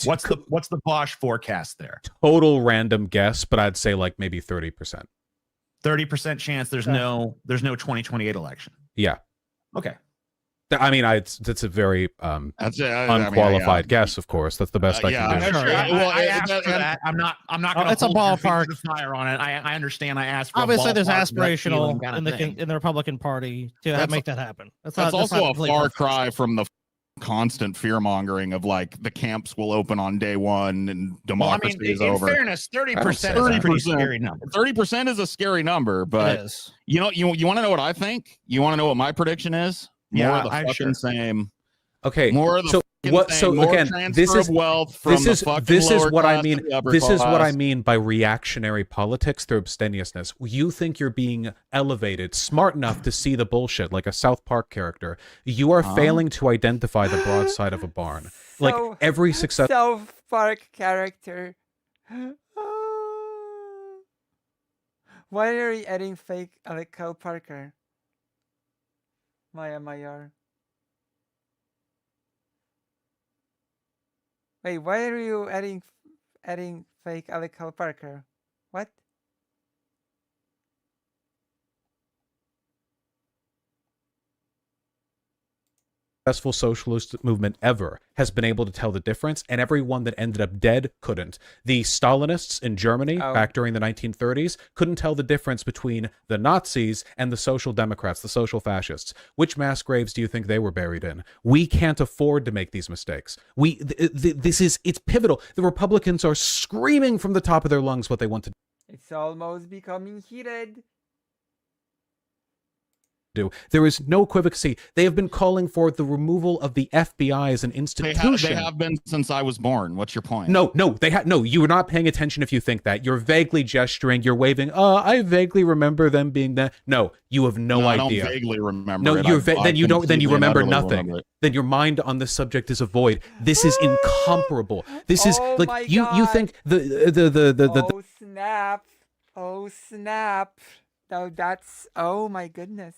What's the Bosch forecast there? Total random guess, but I'd say like maybe 30%. 30% chance there's no 2028 election. Yeah. Okay. I mean, it's a very That's unqualified guess, of course. That's the best I can do. I'm sure. I asked for that. I'm not going to it's a ballpark. fire on it. I understand. I asked for Obviously, there's a ballpark gut feeling aspirational kinda in the thing. in the Republican Party to That's make that happen. That's not also a completely far perfect. cry from the constant fear mongering of like the camps will open on day one and Well, I democracy mean, is in over. fairness, 30% is a 30%. pretty scary number. 30% is a scary number, but It is. you know, you want to know what I think? You want to know what my prediction is? More Yeah, of the fucking sure. same. Okay. More of the So fucking what? same. So More again, transfer this is of wealth from this the is fucking this is lower what I class mean. to the upper This is what I class. mean by reactionary politics through abstemiousness. You think you're being elevated, smart enough to see the bullshit, like a South Park character. You are Huh? failing to identify the broadside of a barn. Like So- every success. South Park character. Why are you adding fake Kyle Parker? Maya Mayar. Wait, why are you adding fake Kyle Parker? What? Successful socialist movement ever has been able to tell the difference, and everyone that ended up dead couldn't. The Stalinists in Germany back during the 1930s couldn't tell the difference between the Nazis and the Social Democrats, the social fascists. Which mass graves do you think they were buried in? We can't afford to make these mistakes. It's pivotal. The Republicans are screaming from the top of their lungs what they want to It's almost becoming heated. do. There is no equivacy. They have been calling for the removal of the FBI as an institution. They have been since I was born. What's your point? No, you are not paying attention if you think that. You're vaguely gesturing, you're waving, I vaguely remember them being that. No, you have no idea. I don't vaguely remember. No, it. you're I then you don't then you completely and remember utterly nothing. remember it. Then your mind on this subject is a void. This is incomparable. This is Oh my like you God. think the Oh snap! Oh snap! No, that's oh my goodness.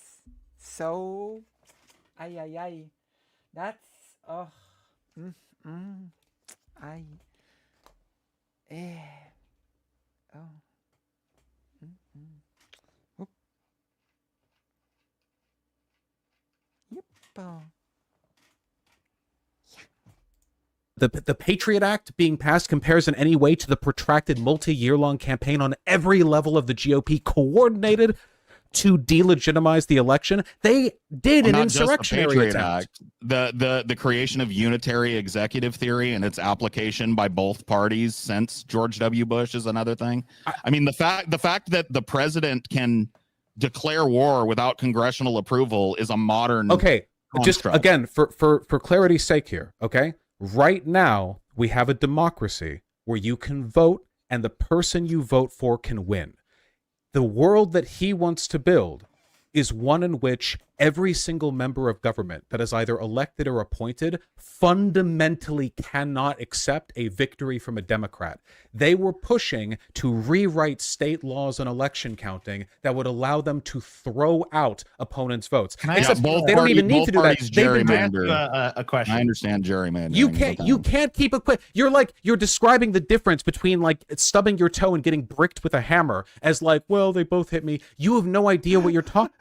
So, ay. That's ay. Oh. Oop. Yep. The Patriot Act being passed compares in any way to the protracted multi-year-long campaign on every level of the GOP coordinated to delegitimize the election. They did an Not just the insurrectionary Patriot attempt. Act. The creation of unitary executive theory and its application by both parties since George W. Bush is another thing. I mean, the fact that the president can declare war without congressional approval is a modern Okay, just construct. again for clarity's sake here, okay? Right now, we have a democracy where you can vote and the person you vote for can win. The world that he wants to build is one in which every single member of government that is either elected or appointed fundamentally cannot accept a victory from a Democrat. They were pushing to rewrite state laws on election counting that would allow them to throw out opponents' votes. Can I Except ask- both they don't even parties- need to do both that. parties They've been Can I doing ask you a question? I understand gerrymandering. you can't keep a quick. You're describing the difference between like stubbing your toe and getting bricked with a hammer as like, well, they both hit me. You have no idea what you're talking.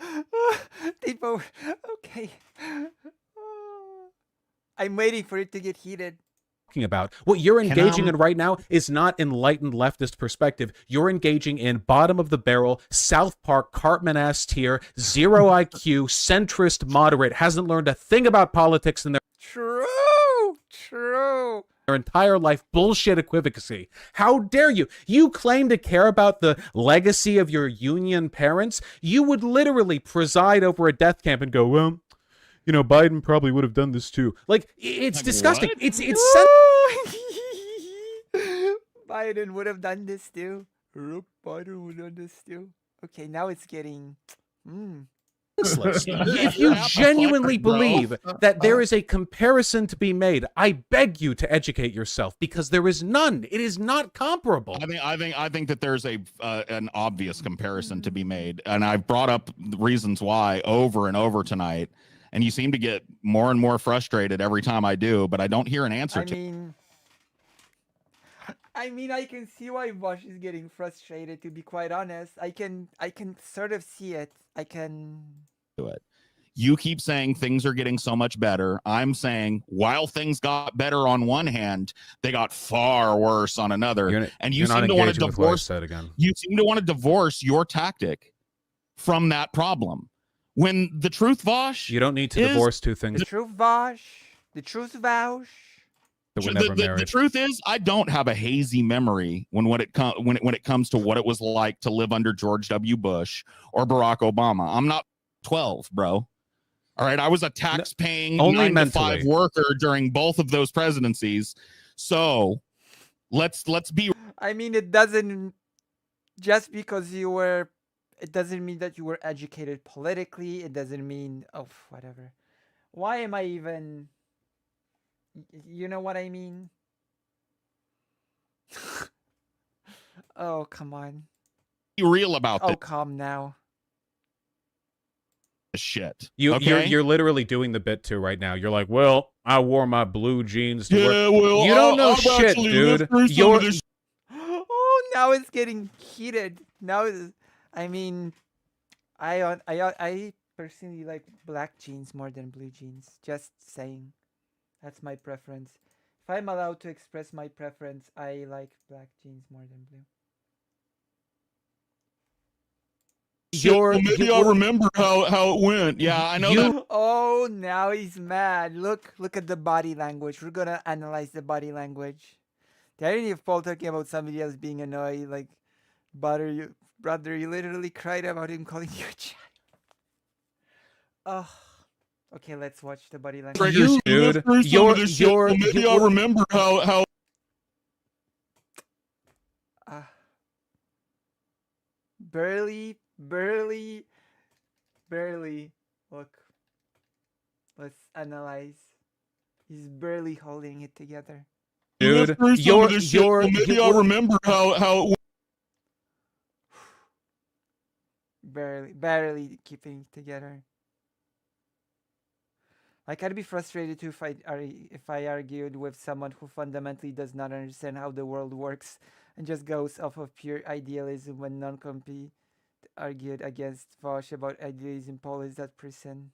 They both. Okay. I'm waiting for it to get heated. About. What you're Can, engaging in right now is not enlightened leftist perspective. You're engaging in bottom of the barrel, South Park, Cartman-ass tier, zero IQ, centrist, moderate, hasn't learned a thing about politics in True. their entire life, bullshit equivacy. How dare you? You claim to care about the legacy of your Union parents. You would literally preside over a death camp and go, well, you know, Biden probably would have done this too. Like, it's Like, disgusting. what? It's Biden would have done this too. Biden would have done this too. Okay, now it's getting. senseless. If you genuinely believe that there is a comparison to be made, I beg you to educate yourself because there is none. It is not comparable. I think that there's an obvious comparison to be made, and I've brought up the reasons why over and over tonight, and you seem to get more and more frustrated every time I do, but I don't hear an answer I mean, I can see why Bosch is getting frustrated. To be quite honest, I can sort of see it. I can. to it. You keep saying things are getting so much better. I'm saying while things got better on one hand, they got far worse on another. And you seem to want to divorce. You seem to want to divorce your tactic from that problem. When the truth, Vosh, You don't need to divorce two things. The truth, Bosch. The truth, Vaush? That were The, never the married. truth is, I don't have a hazy memory when it comes to what it was like to live under George W. Bush or Barack Obama. I'm not 12, bro. All right, I was a tax-paying only 9-to-5 mentally. worker during both of those presidencies. So let's be I mean, it doesn't just because you were. It doesn't mean that you were educated politically. It doesn't mean whatever. Why am I even? You know what I mean? Oh, come on. real about Oh, this calm now. shit. You're okay? literally doing the bit too right now. You're like, well, I wore my blue jeans to work. Yeah, well, You don't know I've shit, actually dude. lived through some You're of this Oh, now it's getting heated. Now, I mean, I personally like black jeans more than blue jeans. Just saying, that's my preference. If I'm allowed to express my preference, I like black jeans more than blue. shit. you're Well, maybe you- I'll remember how it went. Yeah, I know that. Oh, now he's mad. Look at the body language. We're gonna analyze the body language. The irony of Paul talking about somebody else being annoyed, like, brother, you literally cried about him calling you a child. Oh, okay, let's watch the body language. Triggers, You, you lived dude, through some you're- of this shit. you're- Well, maybe you- I'll remember how Barely. Look, let's analyze. He's barely holding it together. you lived dude, through some you're of this shit. Well, maybe I'll remember how it went. Barely keeping it together. Like, I'd be frustrated too if I argued with someone who fundamentally does not understand how the world works and just goes off of pure idealism when non-compete argued against Vosh about idealism. Paul is that person.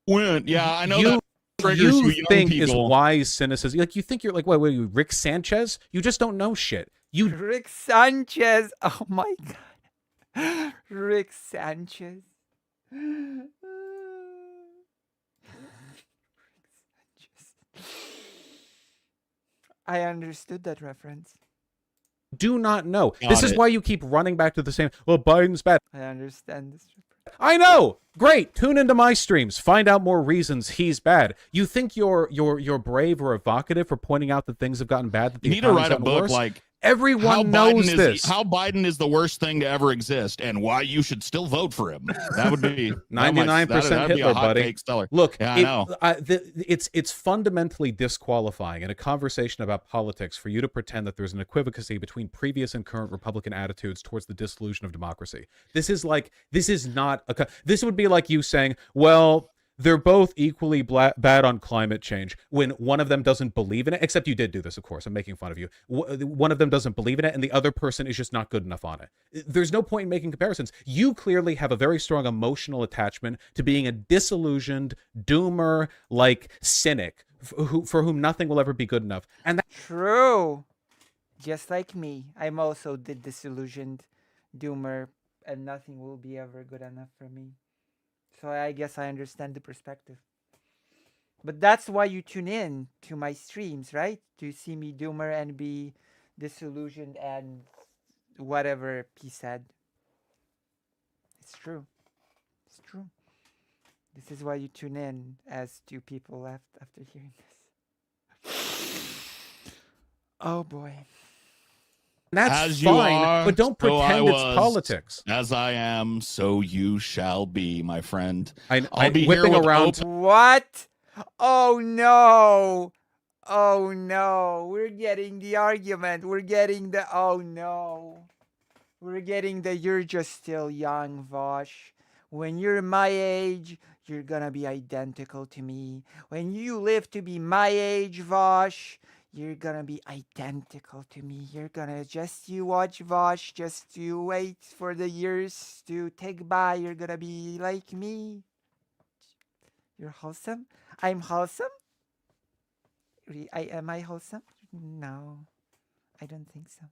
Went. Yeah, I know you, that triggers you you young think is people. wise cynicism. Like, you think you're like, what are you, Rick Sanchez? You just don't know shit. You Rick Sanchez. Oh my god. Rick Sanchez. I understood that reference. do not know. Got This is it. why you keep running back to the same. Well, Biden's bad. I understand this reference. I know. Great. Tune into my streams. Find out more reasons he's bad. You think you're brave or evocative for pointing out that things have gotten bad. That the You need to economy's write a gotten book worse? like Everyone knows this. How Biden is the worst thing to ever exist and why you should still vote for him. That would be 99% that'd be a Hitler, hot buddy. take stellar. Look, Yeah, I know. it's fundamentally disqualifying in a conversation about politics for you to pretend that there's an equivacy between previous and current Republican attitudes towards the dissolution of democracy. This is not this would be like you saying, well, they're both equally bad on climate change when one of them doesn't believe in it, except you did do this, of course. I'm making fun of you. One of them doesn't believe in it, and the other person is just not good enough on it. There's no point in making comparisons. You clearly have a very strong emotional attachment to being a disillusioned, doomer, like cynic for whom nothing will ever be good enough. And that True. Just like me, I'm also the disillusioned doomer, and nothing will be ever good enough for me. So I guess I understand the perspective. But that's why you tune in to my streams, right? To see me doomer and be disillusioned and whatever he said. It's true. It's true. This is why you tune in, as two people left after hearing this. Oh boy. that's As you fine, are, but don't so I pretend it's was. politics. As I am, so you shall be, my friend. I'm be here whipping with around. What? Oh no. Oh no. We're getting the argument. We're getting the oh no. We're getting the you're just still young, Vosh. When you're my age, you're gonna be identical to me. When you live to be my age, Vosh, you're gonna be identical to me. You're gonna you watch, Vosh, just you wait for the years to take by. You're gonna be like me. You're wholesome? I'm wholesome? Am I wholesome? No, I don't think so.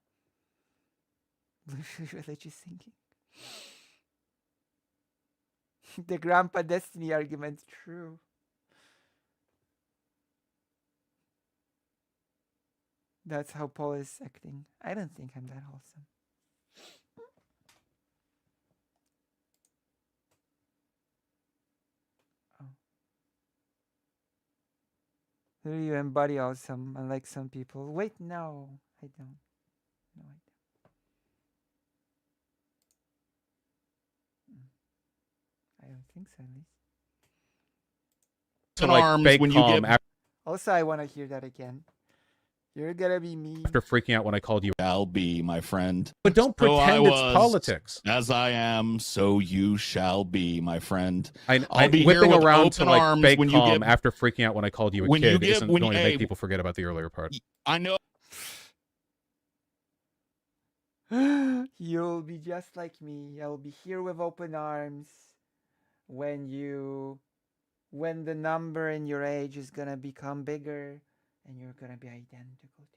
Religious thinking. The Grandpa Destiny argument, true. That's how Paul is acting. I don't think I'm that wholesome. Oh. Do you embody awesome, unlike some people? Wait, no, I don't. No, I don't. I don't think so, at least. So In like arms fake when you calm get Also, I want to hear that again. You're gonna be me. after freaking out when I called you. shall be, my friend. But don't So I pretend it's was- politics. As I am, so you shall be, my friend. I'm I'll be here whipping with around to open like arms fake when you calm get- after freaking out when I called you a when you kid get- isn't when going you- to make hey, people forget about the earlier part. I know You'll be just like me. I'll be here with open arms when the number in your age is gonna become bigger and you're gonna be identical to me.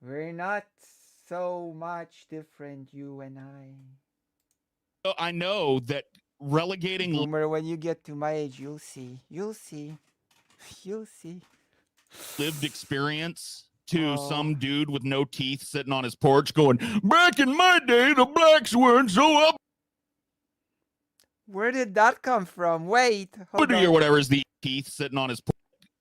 We're not so much different, you and I know that relegating Boomer, when you get to my age, you'll see. You'll see. You'll see. lived experience to Oh. some dude with no teeth sitting on his porch going, back in my day, the blacks weren't so Where did that come from? Wait, hold uppity or on. whatever is the teeth sitting on his porch.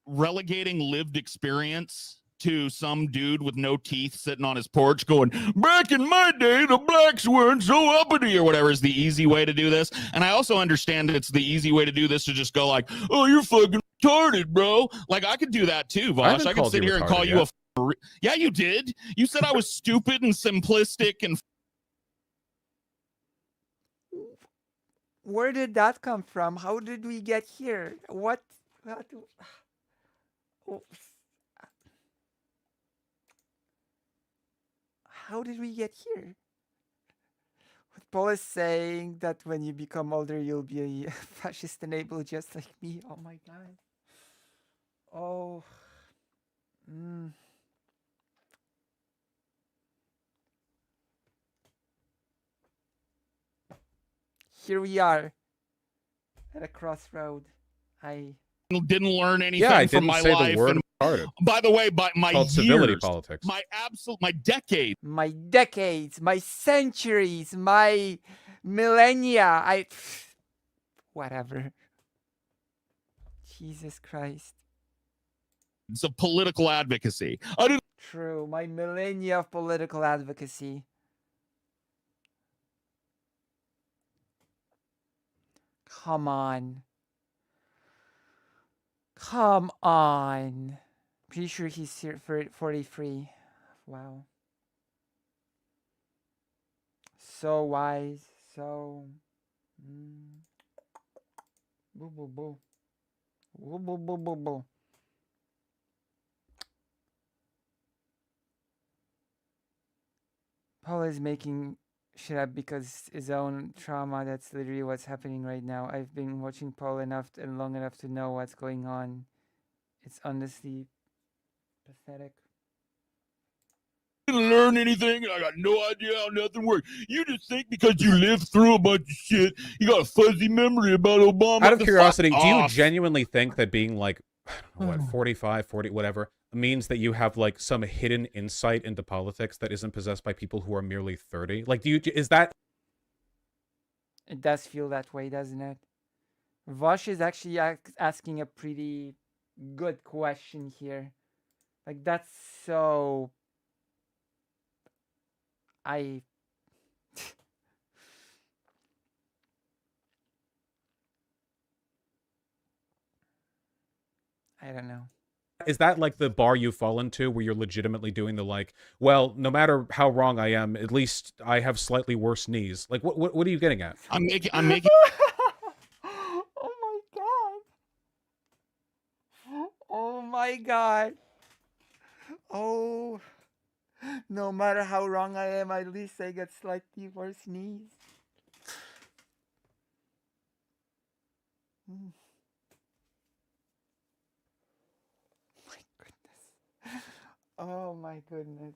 Relegating lived experience to some dude with no teeth sitting on his porch going, back in my day, the blacks weren't so uppity or whatever is the easy way to do this. And I also understand it's the easy way to do this to just go like, oh, you're fucking retarded, bro. Like I could do that too, I Vosh. haven't I could called sit you here and retarded call you yet. yeah, you did. You said I was stupid and simplistic and Where did that come from? How did we get here? What? Oops. How did we get here? What Paul is saying that when you become older, you'll be a fascist enable just like me. Oh my god. Oh. Mm. Here we are at a crossroad. I didn't learn anything Yeah, I from didn't my say life. the word And retarded. by the way, by my It's called years, civility politics. my decades my decades, my centuries, my millennia. Whatever. Jesus Christ. of political advocacy. I didn't True. My millennia of political advocacy. Come on. Come on. Pretty sure he's here for 43. Wow. So wise. So. Boo boo boo. Boo boo boo boo boo. Paul is making shit up because his own trauma. That's literally what's happening right now. I've been watching Paul enough and long enough to know what's going on. It's honestly pathetic. learn anything. I got no idea how nothing works. You just think because you lived through a bunch of shit, you got a fuzzy memory about Obama. Out of The curiosity, fuck do you off. genuinely think that being like, I don't know, what, 45, 40, whatever, means that you have like some hidden insight into politics that isn't possessed by people who are merely 30? Like, is that It does feel that way, doesn't it? Vosh is actually asking a pretty good question here. Like, that's so... I don't know. is that like the bar you fall into where you're legitimately doing the like, well, no matter how wrong I am, at least I have slightly worse knees? Like, what are you getting at? I'm making Oh my god. Oh my god. Oh. No matter how wrong I am, at least I get slightly worse knees. My goodness. Oh my goodness.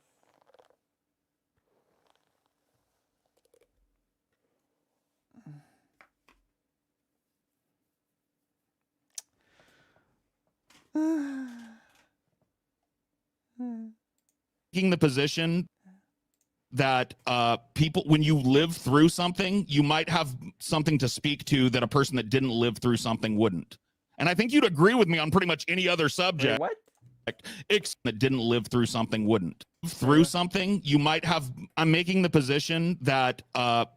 taking the position that people, when you live through something, you might have something to speak to that a person that didn't live through something wouldn't. And I think you'd agree with me on pretty much any other Wait, subject what? that didn't live through something wouldn't. Through something, you might have. I'm making the position that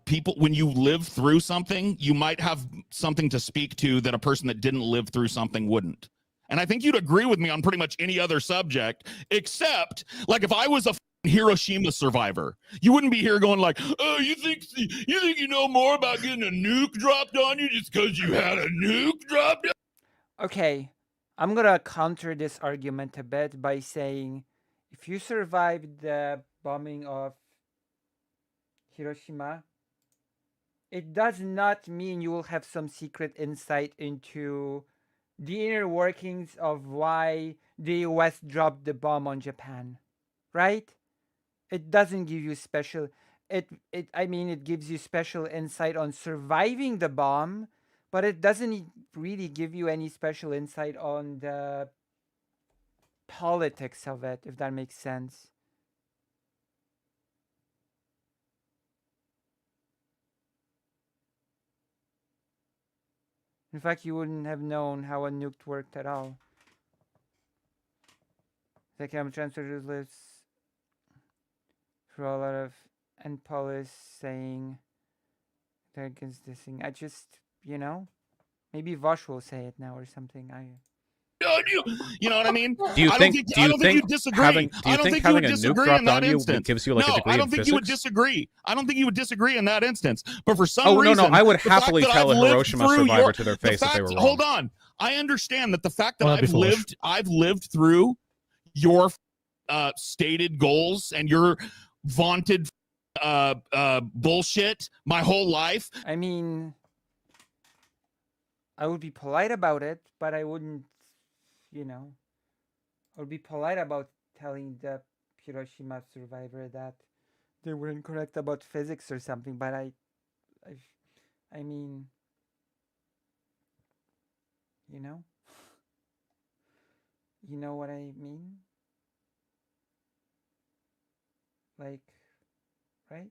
people, when you live through something, you might have something to speak to that a person that didn't live through something wouldn't. And I think you'd agree with me on pretty much any other subject, except like if I was a Hiroshima survivor, you wouldn't be here going like, oh, you think you know more about getting a nuke dropped on you just because you had a nuke dropped on. Okay, I'm gonna counter this argument a bit by saying, if you survived the bombing of Hiroshima, it does not mean you will have some secret insight into the inner workings of why the US dropped the bomb on Japan, right? It doesn't give you special it gives you special insight on surviving the bomb, but it doesn't really give you any special insight on the politics of it, if that makes sense. In fact, you wouldn't have known how a nuke worked at all. The camera transfer lives for a lot of and police saying they're against this thing. I just, maybe Vosh will say it now or something. You know what I mean? Do you I think you disagree. having I don't think having you would a nuke disagree dropped in that on you instance. gives you like a No, degree I don't in think physics? you would disagree. I don't think you would disagree in that instance. But for some Oh reason, no, I would the fact happily that tell I've a lived Hiroshima through survivor your- to their the face if they fact- were wrong. Hold on. I understand that the fact that Well, that'd be foolish. I've lived through your stated goals and your vaunted bullshit my whole life. I mean, I would be polite about it, but I wouldn't, I would be polite about telling the Hiroshima survivor that they were incorrect about physics or something, but I mean, you know what I mean? Like, right?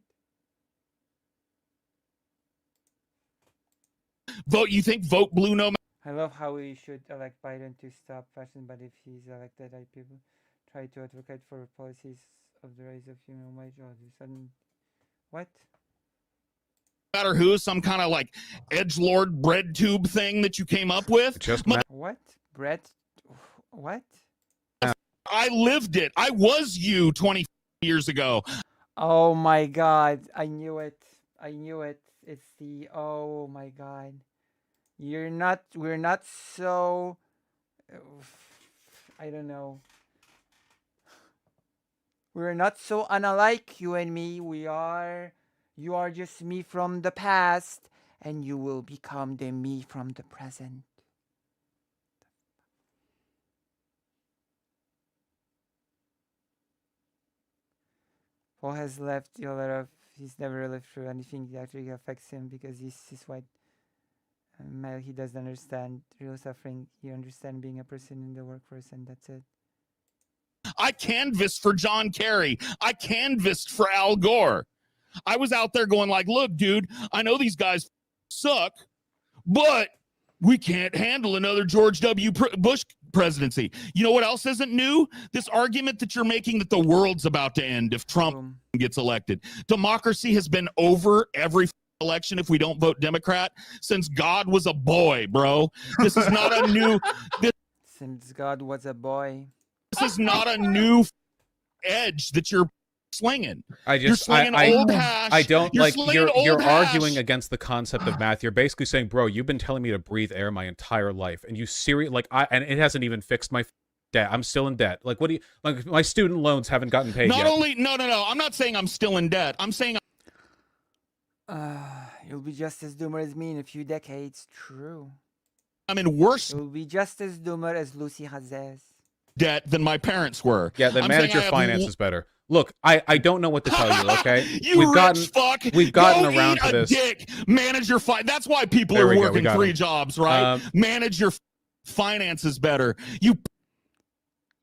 You think vote blue no matter? I love how we should elect Biden to stop fashion, but if he's elected, people try to advocate for policies of the rise of human wage. All of a sudden, what? Matter who, some kind of like edgelord bread tube thing that you came up with. Just What? Brett? What? I lived it. I was you 20 years ago. Oh my God! I knew it. It's the, oh my God. We're not so, I don't know. We're not so unlike, you and me. You are just me from the past, and you will become the me from the present. Paul has left a lot of, he's never lived through anything that actually affects him because he's white. Male, he doesn't understand real suffering. He understands being a person in the workforce, and that's it. I canvassed for John Kerry. I canvassed for Al Gore. I was out there going like, look, dude, I know these guys suck, but we can't handle another George W. Bush presidency. You know what else isn't new? This argument that you're making that the world's about to end if Trump Boom. gets elected. Democracy has been over every election if we don't vote Democrat since God was a boy, bro. This is not a new Since God was a boy. this is not a new edge that you're slinging. I You're just slinging old hash. I don't You're like slinging you're old hash. arguing against the concept of math. You're basically saying, bro, you've been telling me to breathe air my entire life, and you and it hasn't even fixed my debt. I'm still in debt. Like, what do you like? My student loans haven't gotten paid Not yet. only no. I'm not saying I'm still in debt. I'm saying You'll be just as doomer as me in a few decades. True. I'm in worse You'll be just as doomer as Lucy Hazes. debt than my parents were. Yeah, then I'm manage saying your I have finances better. Look, I don't know what to tell you. Okay, you rich fuck. we've gotten Go around eat to a this. Dick. Manage your That's why people There are we go, we working got 3 him. jobs, right? Manage your finances better. You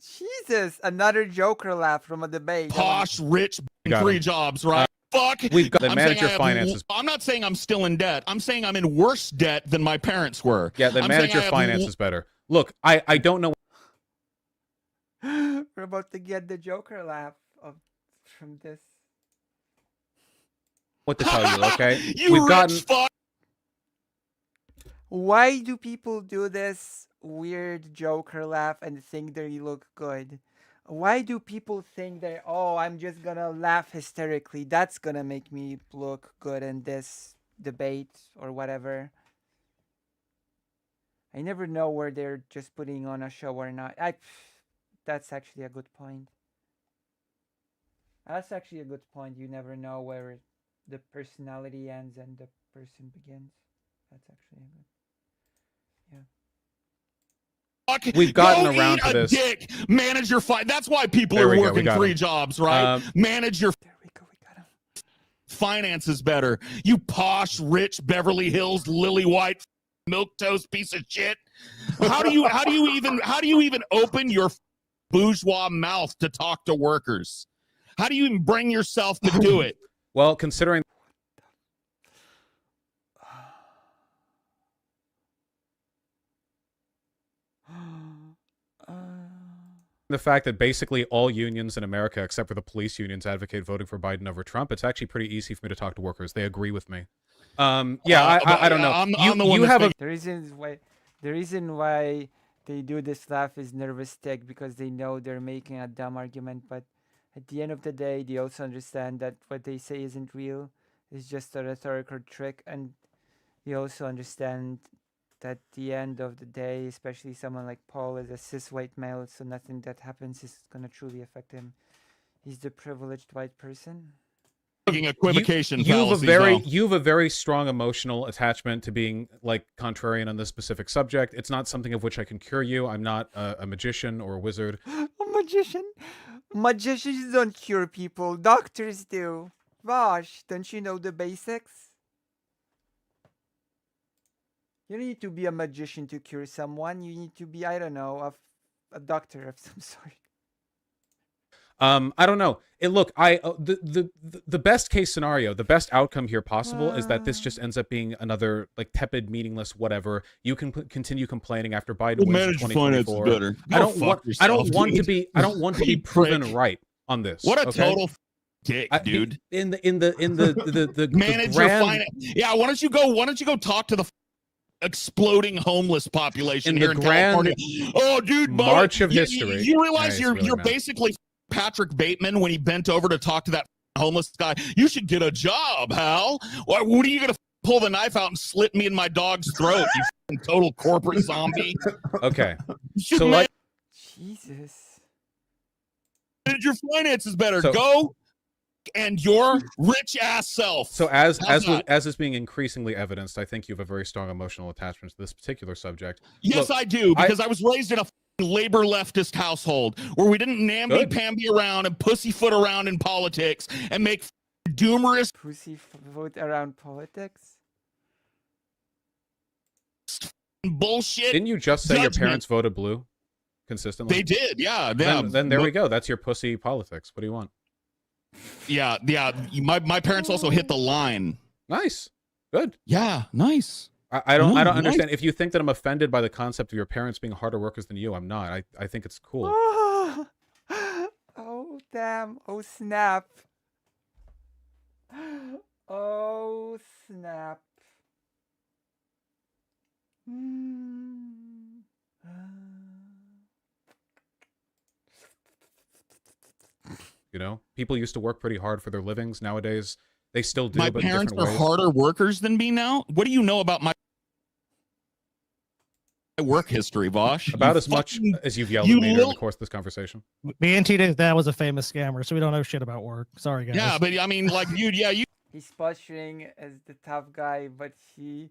Jesus, another Joker laugh from a debate. That was- Posh, rich, Got 3 him. jobs, right? Fuck. We've got then I'm manage saying your I have finances. I'm not saying I'm still in debt. I'm saying I'm in worse debt than my parents were. Yeah, then I'm manage saying your I have finances better. Look, I don't know We're about to get the Joker laugh from this. what to tell you, okay? You We've rich gotten fuck. Why do people do this weird Joker laugh and think they look good? Why do people think that, oh, I'm just gonna laugh hysterically? That's gonna make me look good in this debate or whatever. I never know where they're just putting on a show or not. That's actually a good point. That's actually a good point. You never know where the personality ends and the person begins. That's actually a good. Fuck. We've gotten Go around eat to a this. Dick. Manage your That's why people There are we go, we working got 3 him. jobs, right? Manage your There we go. We got him. finances better. You posh, rich Beverly Hills lily white milk toast piece of shit. How do you even open your bourgeois mouth to talk to workers? How do you even bring yourself to do it? well, considering the fact that basically all unions in America, except for the police unions, advocate voting for Biden over Trump, it's actually pretty easy for me to talk to workers. They agree with me. Yeah, I don't know. I'm the one you that's have a The reason why they do this laugh is nervous tick, because they know they're making a dumb argument, but at the end of the day, they also understand that what they say isn't real. It's just a rhetorical trick, and they also understand that at the end of the day, especially someone like Paul is a cis white male, so nothing that happens is gonna truly affect him. He's the privileged white person. equivocation you have a fallacies, very though. you have a very strong emotional attachment to being like contrarian on this specific subject. It's not something of which I can cure you. I'm not a magician or a wizard. A magician? Magicians don't cure people. Doctors do. Vosh, don't you know the basics? You don't need to be a magician to cure someone. You need to be, I don't know, a doctor of some sort. I don't know. Look, the best case scenario, the best outcome here possible is that this just ends up being another like tepid, meaningless whatever. You can continue complaining after Biden wins in 2024. I don't want to be You proven prick. right on this. What a okay? total dick, dude. In the Manage your grand, finance. Yeah, why don't you go talk to the exploding homeless population In here the in grand California? Oh, dude, march of you- history. You realize Yeah, it's you're really mad. basically Patrick Bateman when he bent over to talk to that homeless guy. You should get a job, Hal. What are you gonna pull the knife out and slit me in my dog's throat? You total corporate zombie. Okay. You should So like Jesus. manage your finances better. So- Go and your rich ass self. So as How's that? as is being increasingly evidenced, I think you have a very strong emotional attachment to this particular subject. Yes, Look, I do, because I was raised in a labor leftist household where we didn't namby-pamby around and pussyfoot around in politics and make doomerous Pussyfoot around politics? bullshit. Didn't you just say your Judgment. parents voted blue consistently? They did, yeah. Then there we go. That's your pussy politics. What do you want? Yeah. My parents also hit the line. Nice. Good. Yeah, nice. I don't Nice. understand. If you think that I'm offended by the concept of your parents being harder workers than you, I'm not. I think it's cool. Oh, damn. Oh, snap. Oh, snap. You know, people used to work pretty hard for their livings. Nowadays, they still do, My but in parents different are ways. harder workers than me now. What do you know about my work history, Vosh? About You as much fucking- as you've yelled you at me during little- the course of this conversation. Me and Tita's dad was a famous scammer, so we don't know shit about work. Sorry, guys. Yeah, but I mean, like, dude, yeah, you He's posturing as the tough guy, but he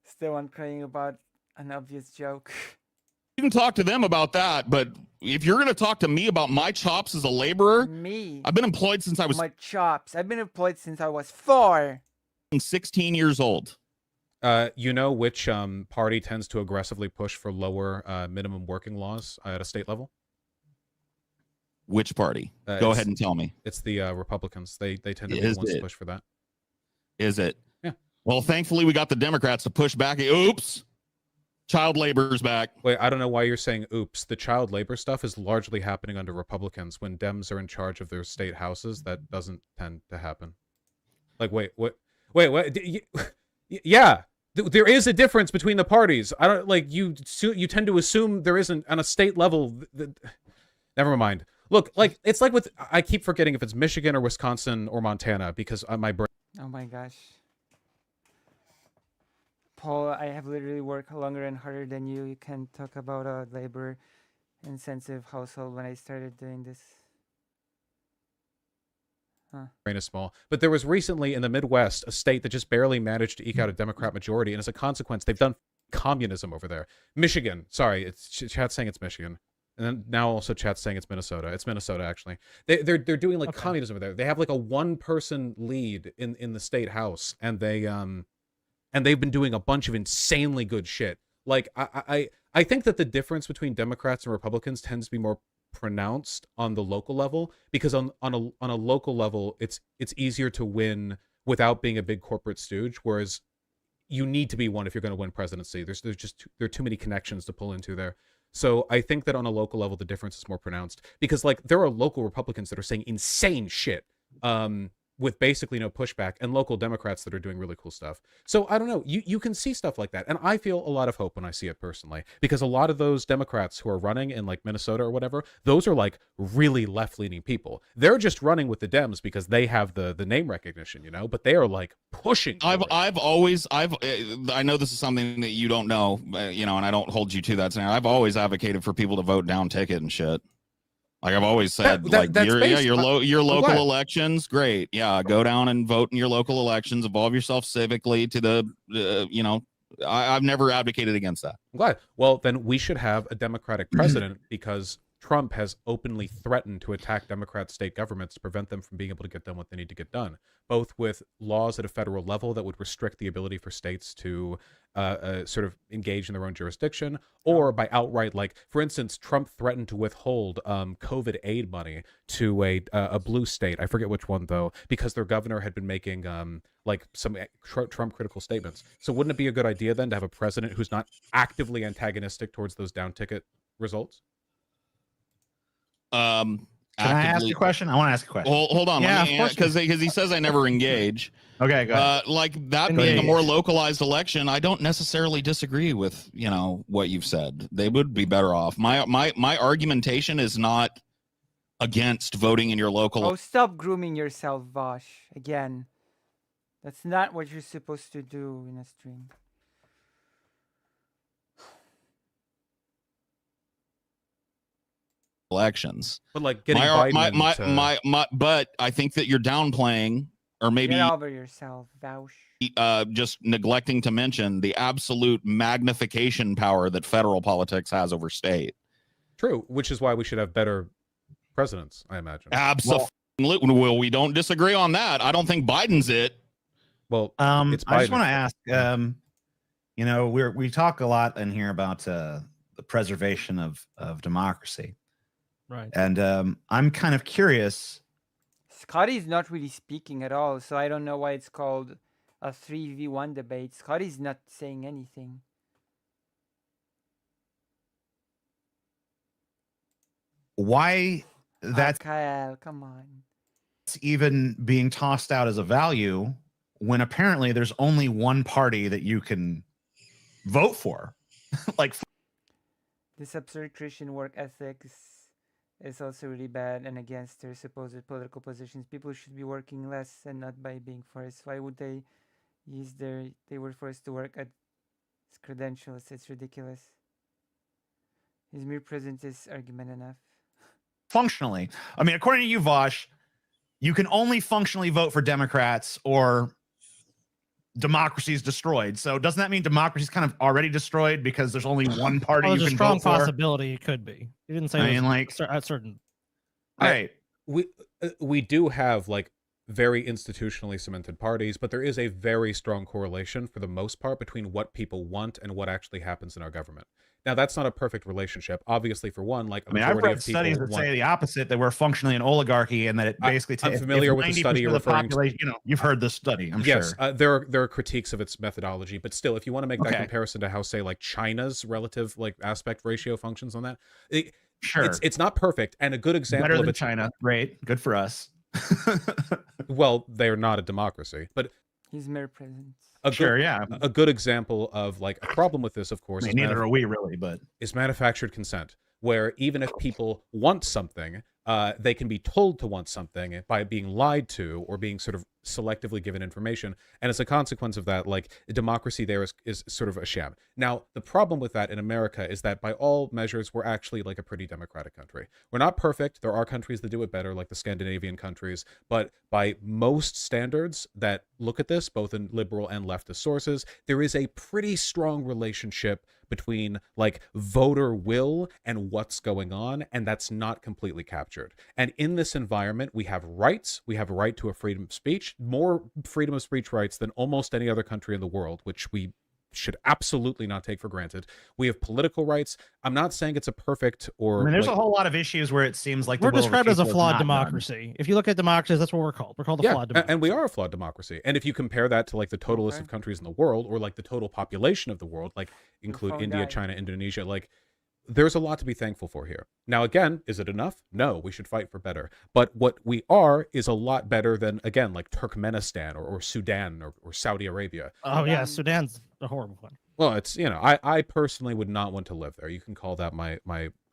still on crying about an obvious joke. can talk to them about that. But if you're going to talk to me about my chops as a laborer, Me. I've been employed since I was My chops. I've been employed since I was 4. 16 years old. You know which party tends to aggressively push for lower minimum working laws at a state level? Which party? Go it's- ahead and tell me. It's the Republicans. They tend to be Is the ones to it? push for that. Is it? Yeah. Well, thankfully, we got the Democrats to push back. Oops. Child labor's back. Wait, I don't know why you're saying oops. The child labor stuff is largely happening under Republicans. When Dems are in charge of their state houses, that doesn't tend to happen. Like, wait, what? Yeah, there is a difference between the parties. I don't like you tend to assume there isn't on a state level. Never mind. Look, like it's like with I keep forgetting if it's Michigan or Wisconsin or Montana because my brain. Oh my gosh. Paul, I have literally worked longer and harder than you. You can talk about a labor intensive household when I started doing this. Brain is small. But there was recently in the Midwest a state that just barely managed to eke out a Democrat majority, and as a consequence, they've done communism over there. Michigan, sorry, it's chat's saying it's Michigan, and then now also chat's saying it's Minnesota. It's Minnesota actually. They're doing like communism over there. They have like a 1-person lead in the state house, and they've been doing a bunch of insanely good shit. Like I think that the difference between Democrats and Republicans tends to be more pronounced on the local level because on a local level it's easier to win without being a big corporate stooge, whereas you need to be one if you're going to win presidency. There are too many connections to pull into there. So I think that on a local level the difference is more pronounced because like there are local Republicans that are saying insane shit with basically no pushback, and local Democrats that are doing really cool stuff. So I don't know, you can see stuff like that, and I feel a lot of hope when I see it personally, because a lot of those Democrats who are running in like Minnesota or whatever, those are like really left-leaning people. They're just running with the Dems because they have the name recognition, you know, but they are like pushing. I know this is something that you don't know, you know, and I don't hold you to that. I've always advocated for people to vote down ticket and shit. Like I've always said, your local elections, great. Yeah, go down and vote in your local elections. Involve yourself civically to the, you know, I've never advocated against that. I'm glad. Well, then we should have a Democratic president because Trump has openly threatened to attack Democrat state governments to prevent them from being able to get done what they need to get done, both with laws at a federal level that would restrict the ability for states to sort of engage in their own jurisdiction, or by outright, like, for instance, Trump threatened to withhold COVID aid money to a blue state. I forget which one, though, because their governor had been making like some Trump critical statements. So wouldn't it be a good idea then to have a president who's not actively antagonistic towards those down ticket results? Can I ask a question? I want to ask a question. Hold on, Yeah, because he says I never engage. Okay, go ahead. Like that being a more localized election, I don't necessarily disagree with, you know, what you've said. They would be better off. My argumentation is not against voting in your local. Oh, stop grooming yourself, Vosh. Again, that's not what you're supposed to do in a stream. Elections, but like getting Biden but I think that you're downplaying, or maybe get over yourself, Vaush. Just neglecting to mention the absolute magnification power that federal politics has over state. True, which is why we should have better presidents, I imagine. Absolutely. Well, we don't disagree on that. I don't think Biden's it. Well, it's Biden. I just want to ask, you know, we talk a lot in here about the preservation of democracy. Right. And I'm kind of curious. Scotty's not really speaking at all, so I don't know why it's called a 3v1 debate. Scotty's not saying anything. Why that's Kyle, come on. even being tossed out as a value when apparently there's only one party that you can vote for. Like This absurd Christian work ethics is also really bad and against their supposed political positions. People should be working less and not by being forced. Why would they use they were forced to work at credentials? It's ridiculous. His mere presence is argument enough. functionally, I mean, according to you, Vosh, you can only functionally vote for Democrats or democracy is destroyed. So doesn't that mean democracy is kind of already destroyed because there's only one party Well, you there's can a strong vote for? possibility it could be. You didn't say I it was mean, like, at certain. right. We do have like very institutionally cemented parties, but there is a very strong correlation for the most part between what people want and what actually happens in our government. Now, that's not a perfect relationship. Obviously, for one, like a I mean, I've majority read of people studies that want- say the opposite, that we're functionally an oligarchy, and that it basically I'm familiar with the study you're referring to. population, you've heard this study, I'm Yes, sure. there are critiques of its methodology, but still, if you want to make that Okay. comparison to how, say, like China's relative like aspect ratio functions on that, Sure. it's not perfect. And a good example Better of than it, China. Great. Good for us. well, they're not a democracy, but His mere presence. Sure, yeah. a good example of like a problem with this, of course, I mean, neither are we really, but is manufactured consent, where even if people want something, they can be told to want something by being lied to or being sort of selectively given information. And as a consequence of that, like democracy there is sort of a sham. Now, the problem with that in America is that by all measures, we're actually like a pretty democratic country. We're not perfect. There are countries that do it better, like the Scandinavian countries. But by most standards that look at this, both in liberal and leftist sources, there is a pretty strong relationship between like voter will and what's going on, and that's not completely captured. And in this environment, we have rights. We have a right to a freedom of speech, more freedom of speech rights than almost any other country in the world, which we should absolutely not take for granted. We have political rights. I'm not saying it's a perfect or I mean, there's like, a whole lot of issues where it seems like the We're will of the described as a people is flawed not done. democracy. If you look at democracies, that's what we're called. We're called a yeah, flawed democracy. and we are a flawed democracy. And if you compare that to like the total list Okay. of countries in the world, or like the total population of the world, like include phone India, died. China, Indonesia, like there's a lot to be thankful for here. Now, again, is it enough? No, we should fight for better. But what we are is a lot better than, again, like Turkmenistan or Sudan or Saudi Arabia. Oh yeah, Sudan. Sudan's a horrible one. Well, it's, you know, I personally would not want to live there. You can call that my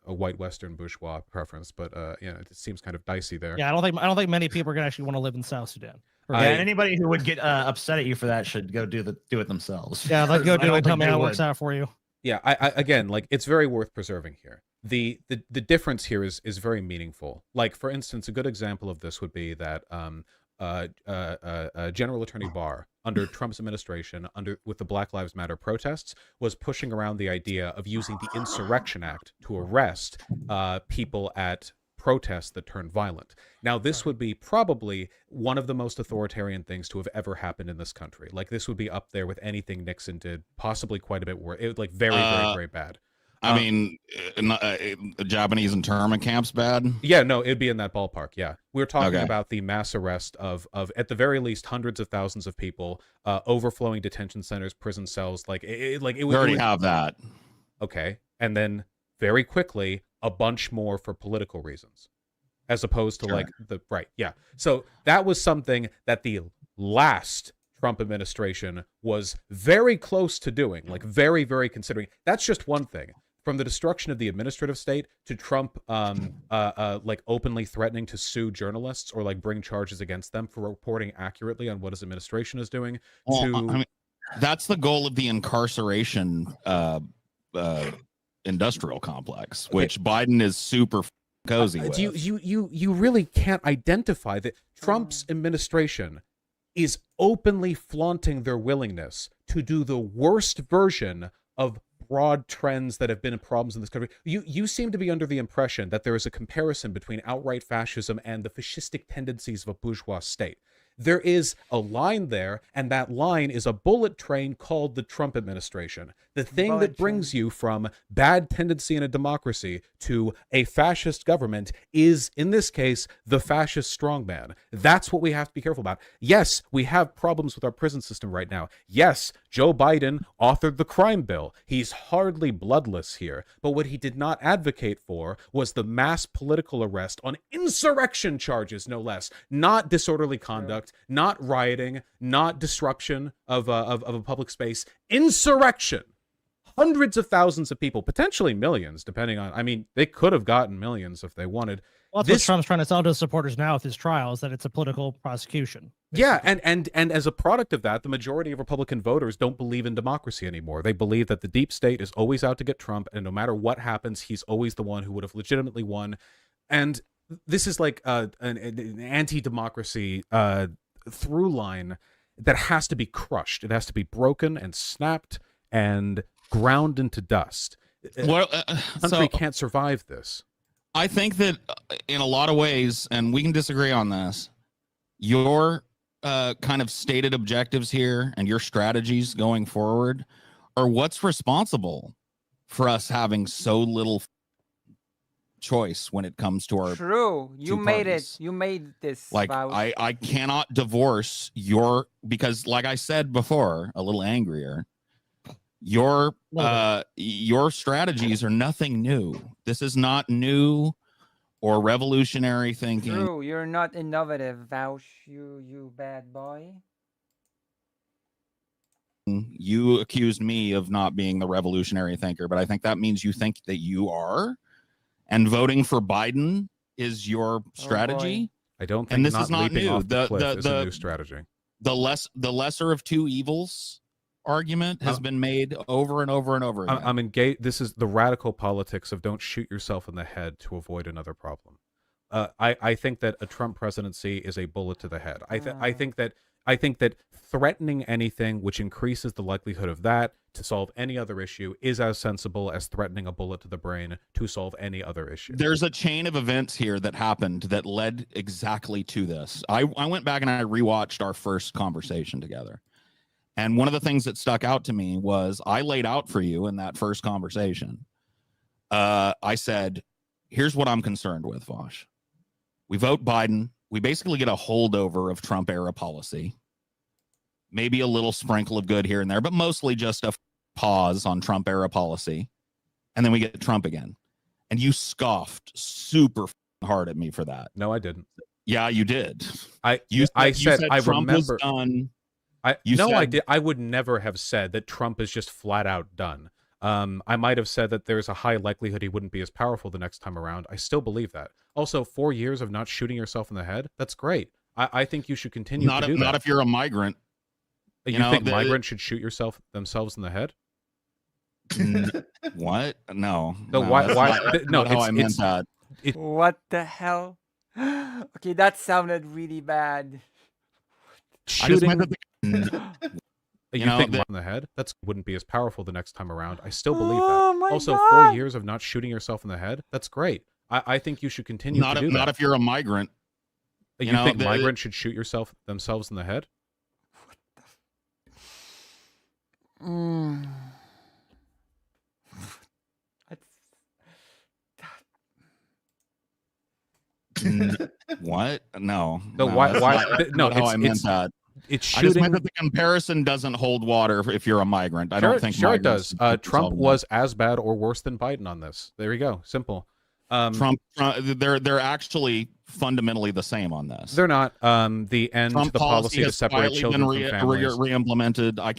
a white Western bourgeois preference, but you know, it seems kind of dicey there. Yeah, I don't think many people are gonna actually want to live in South Sudan. Yeah, I- and anybody who would get upset at you for that should go do it themselves. Yeah, let's go I do don't it. Tell think me they how it works would. out for you. Yeah, I again, like it's very worth preserving here. The difference here is very meaningful. Like for instance, a good example of this would be that General Attorney Barr under Trump's administration, with the Black Lives Matter protests, was pushing around the idea of using the Insurrection Act to arrest people at protests that turn violent. Now, this would be probably one of the most authoritarian things to have ever happened in this country. Like this would be up there with anything Nixon did, possibly quite a bit worse. It was like very, very bad. I mean, Japanese internment camps bad. Yeah, no, it'd be in that ballpark. Yeah, we were talking Okay. about the mass arrest of at the very least hundreds of thousands of people, overflowing detention centers, prison cells. Like it We already have that. okay, and then very quickly a bunch more for political reasons, as opposed to Sure. like the right. Yeah, so that was something that the last Trump administration was very close to doing, like very, very considering. That's just one thing. From the destruction of the administrative state to Trump like openly threatening to sue journalists or like bring charges against them for reporting accurately on what his administration is doing. Well, to I mean, that's the goal of the incarceration industrial complex, which Biden is super cozy with. you really can't identify that Trump's administration is openly flaunting their willingness to do the worst version of broad trends that have been problems in this country. You seem to be under the impression that there is a comparison between outright fascism and the fascistic tendencies of a bourgeois state. There is a line there, and that line is a bullet train called the Trump administration. The thing Bullet that brings you from bad tendency in a democracy to a fascist government is, in this case, the fascist strongman. That's what we have to be careful about. Yes, we have problems with our prison system right now. Yes, Joe Biden authored the crime bill. He's hardly bloodless here. But what he did not advocate for was the mass political arrest on insurrection charges, no less. Not disorderly conduct, not rioting, not disruption of a public space. Insurrection. Hundreds of thousands of people, potentially millions, depending on, I mean, they could have gotten millions if they wanted. Well, that's This- what Trump's trying to tell to his supporters now with his trial is that it's a political prosecution. Yeah, and as a product of that, the majority of Republican voters don't believe in democracy anymore. They believe that the deep state is always out to get Trump, and no matter what happens, he's always the one who would have legitimately won. And this is like an anti-democracy through line that has to be crushed. It has to be broken and snapped and ground into dust. Well, Country can't survive this. I think that in a lot of ways, and we can disagree on this, your kind of stated objectives here and your strategies going forward are what's responsible for us having so little choice when it comes to our True. You two made parties. it. You made this. like Vouch. I cannot divorce because like I said before, a little angrier, your strategies are nothing new. This is not new or revolutionary thinking. True. You're not innovative, Vouch. You bad boy. You accused me of not being the revolutionary thinker, but I think that means you think that you are, and voting for Biden is your strategy. I don't think And this not is not leaping new. off the cliff is a new strategy. The lesser of two evils argument has been made over and over and over again. I'm engaged. This is the radical politics of don't shoot yourself in the head to avoid another problem. I think that a Trump presidency is a bullet to the head. I think that threatening anything which increases the likelihood of that to solve any other issue is as sensible as threatening a bullet to the brain to solve any other issue. There's a chain of events here that happened that led exactly to this. I went back and I rewatched our first conversation together. And one of the things that stuck out to me was I laid out for you in that first conversation. I said, here's what I'm concerned with, Vosh. We vote Biden. We basically get a holdover of Trump era policy. Maybe a little sprinkle of good here and there, but mostly just a pause on Trump era policy. And then we get Trump again. And you scoffed super hard at me for that. No, I didn't. Yeah, you did. I said I Trump remember. was done. I said, did. I would never have said that Trump is just flat out done. I might have said that there's a high likelihood he wouldn't be as powerful the next time around. I still believe that. Also, 4 years of not shooting yourself in the head, that's great. I think you should continue to do that. Not if you're a migrant. You think migrants should shoot themselves in the head? What? No. No, no, why? No, how I meant that. What the hell? Okay, that sounded really bad. Shooting. I just meant that You think in the head? That wouldn't be as powerful the next time around. I still believe Oh that. my Also, God. 4 years of not shooting yourself in the head, that's great. I think you should continue to do that. Not if you're a migrant. You think migrants should shoot themselves in the head? What? No. Why? That's No, not how I meant that. It's I just shooting. meant that the comparison doesn't hold water if you're a migrant. I don't think Sure it does. migrants- Trump was as bad or worse than Biden on this. There you go. Simple. Trump. They're actually fundamentally the same on this. They're not. The end Trump to the policy to has separate quietly children been from families. re-implemented. I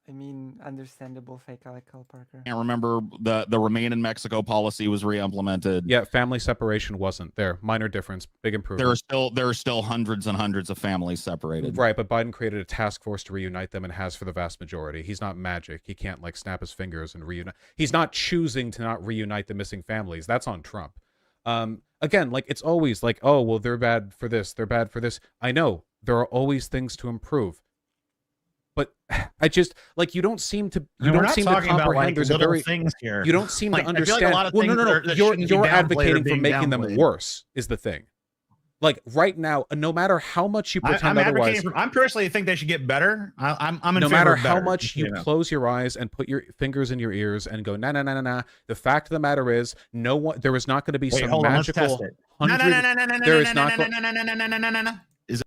I mean, understandable, Fake-Alical Parker. can't remember the Remain in Mexico policy was re-implemented. Yeah, family separation wasn't there. Minor difference, big improvement. There are still hundreds and hundreds of families separated. Right, but Biden created a task force to reunite them and has for the vast majority. He's not magic. He can't like snap his fingers and reunite. He's not choosing to not reunite the missing families. That's on Trump. Again, like it's always like, oh, well, they're bad for this. They're bad for this. I know there are always things to improve. But I just like you don't seem to comprehend. There's a very things here. you don't seem Like, to I feel like understand. a lot of Well, no, things no, are- no. that You're shouldn't be advocating downplayed or for making them being worse. Is the thing. Like right now, no matter how much you pretend I'm otherwise, advocating I personally think they should get better. I'm in no favor matter of how better, much you know. close your eyes and put your fingers in your ears and go na na na na na, the fact of the matter is, no one. There is not going to be Wait, some hold on, let's magical test it. No, no, 100. no, no, no, no, There no, is no, not. no, no, no, no, no, no, no, no, no. Is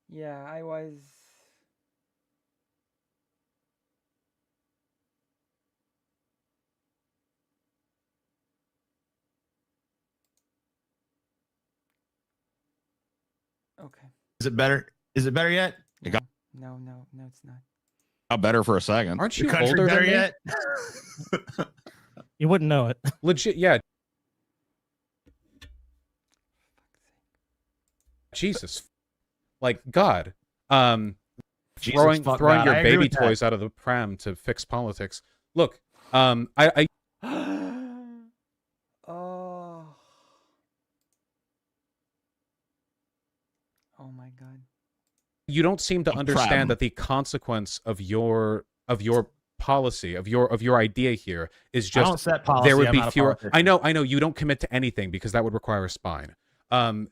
Yeah, I was. Okay. it better? Is it better yet? You got- No, it's not. Got better for a second. Aren't The you country older better than me? yet? You wouldn't know it. Legit, yeah. Jesus, like God, Jesus, throwing fuck throwing God. your I agree baby with that. toys out of the pram to fix politics. Look, I Oh. Oh my God. you don't seem to A understand pram. that the consequence of your policy of your idea here is I don't just set policy. there would I'm be not a fewer. politician. I know you don't commit to anything because that would require a spine. But I'm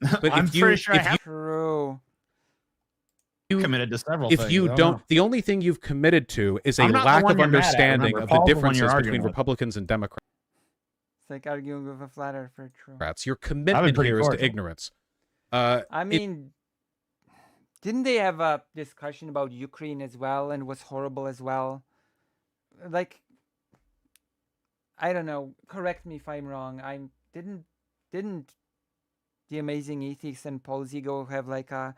if you pretty sure I if have True. you committed to several if things. you I don't don't, know. the only thing you've committed to is a I'm not the lack one of you're mad at, understanding remember. of the Paul's the one differences you're between arguing with. Republicans and Democrats. It's like arguing with a flat earther. True. Your commitment pretty here is to cordial. ignorance. I mean, didn't they have a discussion about Ukraine as well and was horrible as well? Like, I don't know. Correct me if I'm wrong. Didn't the Amazing Atheist and Paul Zigo have like a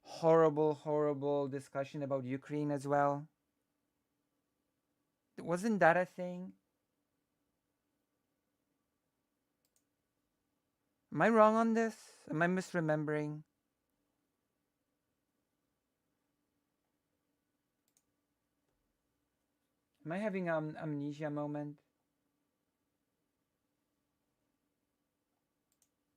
horrible discussion about Ukraine as well? Wasn't that a thing? Am I wrong on this? Am I misremembering? Am I having amnesia moment?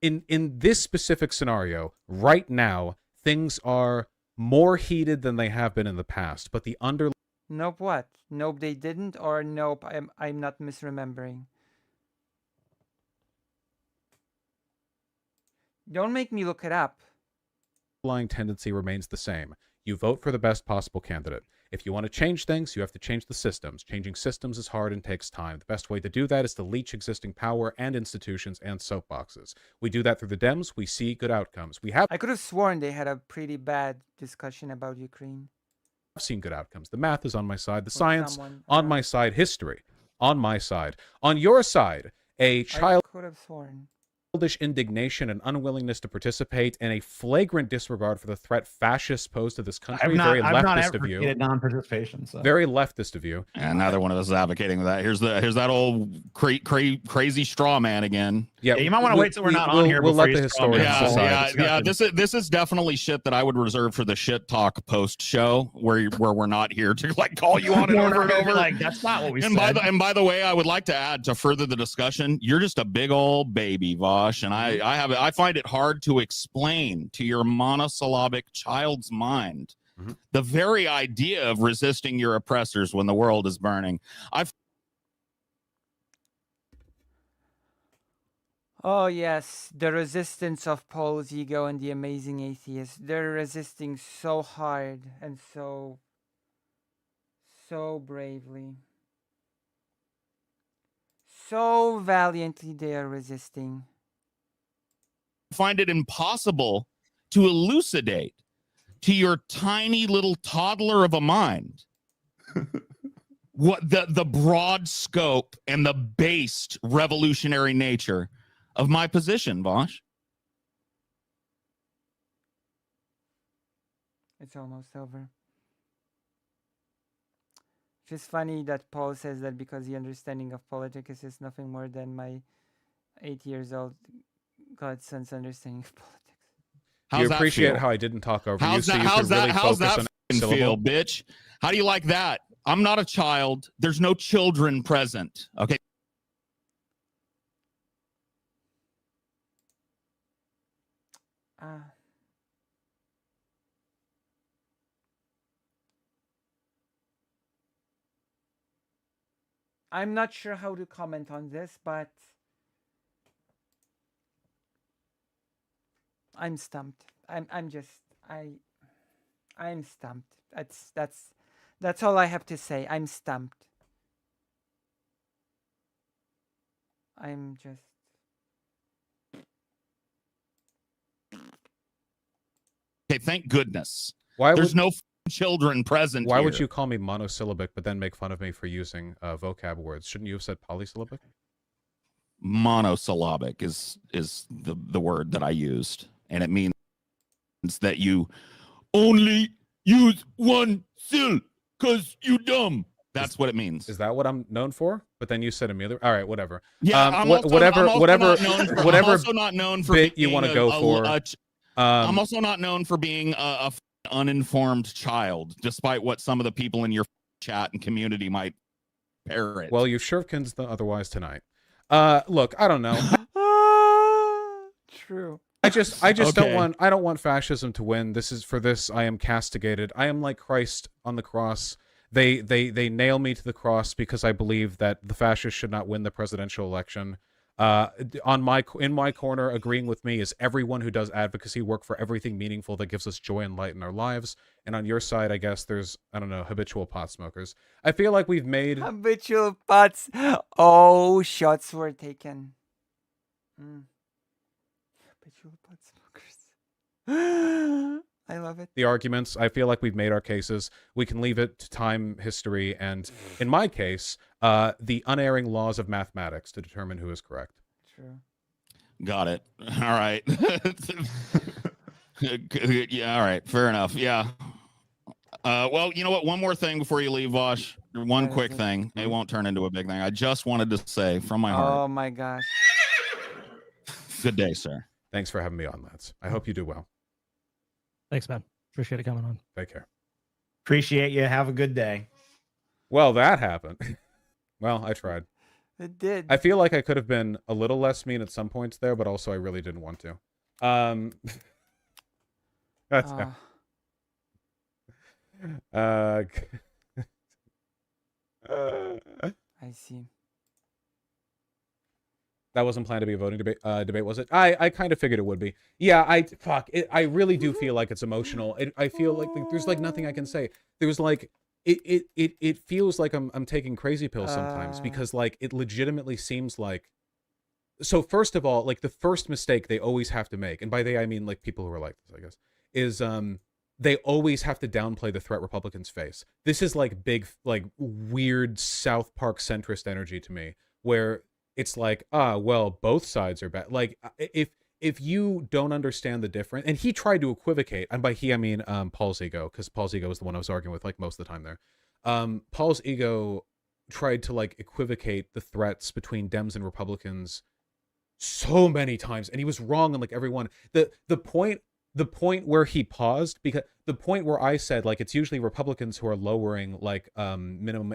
In this specific scenario, right now, things are more heated than they have been in the past, but the underlying Nope, what? Nope, they didn't, or nope, I'm not misremembering. Don't make me look it up. tendency remains the same. You vote for the best possible candidate. If you want to change things, you have to change the systems. Changing systems is hard and takes time. The best way to do that is to leech existing power and institutions and soapboxes. We do that through the Dems. We see good outcomes. We have I could have sworn they had a pretty bad discussion about Ukraine. seen good outcomes. The math is on my side. The With science someone, on my side. History on my side. On your side, a I could have sworn. childish indignation and unwillingness to participate in a flagrant disregard for the threat fascists pose to this country. I've Very not leftist of you. advocated non-participation. So. Very leftist of you. And neither one of us is advocating that. Here's that old crazy straw man again. Yeah, you might want to wait till we're not on here. We'll before let you the straw man historians Yeah, decide. yeah. This is definitely shit that I would reserve for the shit talk post show where we're not here to like call you on it over and over. Like that's not what we And said. by the way, I would like to add to further the discussion. You're just a big old baby, Vosh, and I find it hard to explain to your monosyllabic child's mind the very idea of resisting your oppressors when the world is burning. Oh yes, the resistance of Paul's ego and the Amazing Atheist. They're resisting so hard and so bravely. So valiantly they are resisting. Find it impossible to elucidate to your tiny little toddler of a mind what the broad scope and the based revolutionary nature of my position, Vosh. It's almost over. It's just funny that Paul says that because the understanding of politics is nothing more than my 8 years old godson's understanding of politics. How's you that appreciate feel? how I didn't talk over you, How's so that? you How's could that? really How's focus that on f***ing syllable? feel, bitch? How do you like that? I'm not a child. There's no children present. Okay. I'm not sure how to comment on this, but I'm stumped. I'm stumped. That's all I have to say. I'm stumped. I'm just Okay. Thank goodness. Why There's would no children present. why would here. you call me monosyllabic, but then make fun of me for using vocab words? Shouldn't you have said polysyllabic? Monosyllabic is the word that I used, and it means that you only use one syll because you dumb. That's what it means. Is that what I'm known for? But then you said Amelia. All right, whatever. Yeah, I'm also not known for bit you being want to go for. I'm also not known for being a uninformed child, despite what some of the people in your chat and community might parrot. Well, you shirkins otherwise tonight. Look, I don't know. true. I just Okay. I don't want fascism to win. I am castigated. I am like Christ on the cross. They nail me to the cross because I believe that the fascists should not win the presidential election. In my corner, agreeing with me is everyone who does advocacy work for everything meaningful that gives us joy and light in our lives. And on your side, I guess there's, I don't know, habitual pot smokers. I feel like we've made Habitual pots. Oh, shots were taken. Habitual pot smokers. I love it. the arguments. I feel like we've made our cases. We can leave it to time, history, and in my case, the unerring laws of mathematics to determine who is correct. True. Got it. All right. Yeah. All right. Fair enough. Yeah. Well, you know what? One more thing before you leave, Vosh. One What is quick it? thing. It won't turn into a big thing. I just wanted to say from my heart, Oh my gosh. good day, sir. Thanks for having me on, Lance. I hope you do well. Thanks, man. Appreciate it coming on. Take care. Appreciate you. Have a good day. Well, that happened. Well, I tried. It did. I feel like I could have been a little less mean at some points there, but also I really didn't want to. That's I see. that wasn't planned to be a voting debate, was it? I kind of figured it would be. Yeah, I really do feel like it's emotional. I feel like there's like nothing I can say. There's like it feels like I'm taking crazy pills sometimes because like it legitimately seems like. So first of all, like the first mistake they always have to make, and by they I mean like people who are like this, I guess, is they always have to downplay the threat Republicans face. This is like big, like weird South Park centrist energy to me, where it's like, well, both sides are bad. Like if you don't understand the difference, and he tried to equivocate, and by he I mean Paul's ego, because Paul's ego was the one I was arguing with like most of the time there. Paul's ego tried to like equivocate the threats between Dems and Republicans so many times, and he was wrong on like every one. The point where he paused, because the point where I said like it's usually Republicans who are lowering like minimum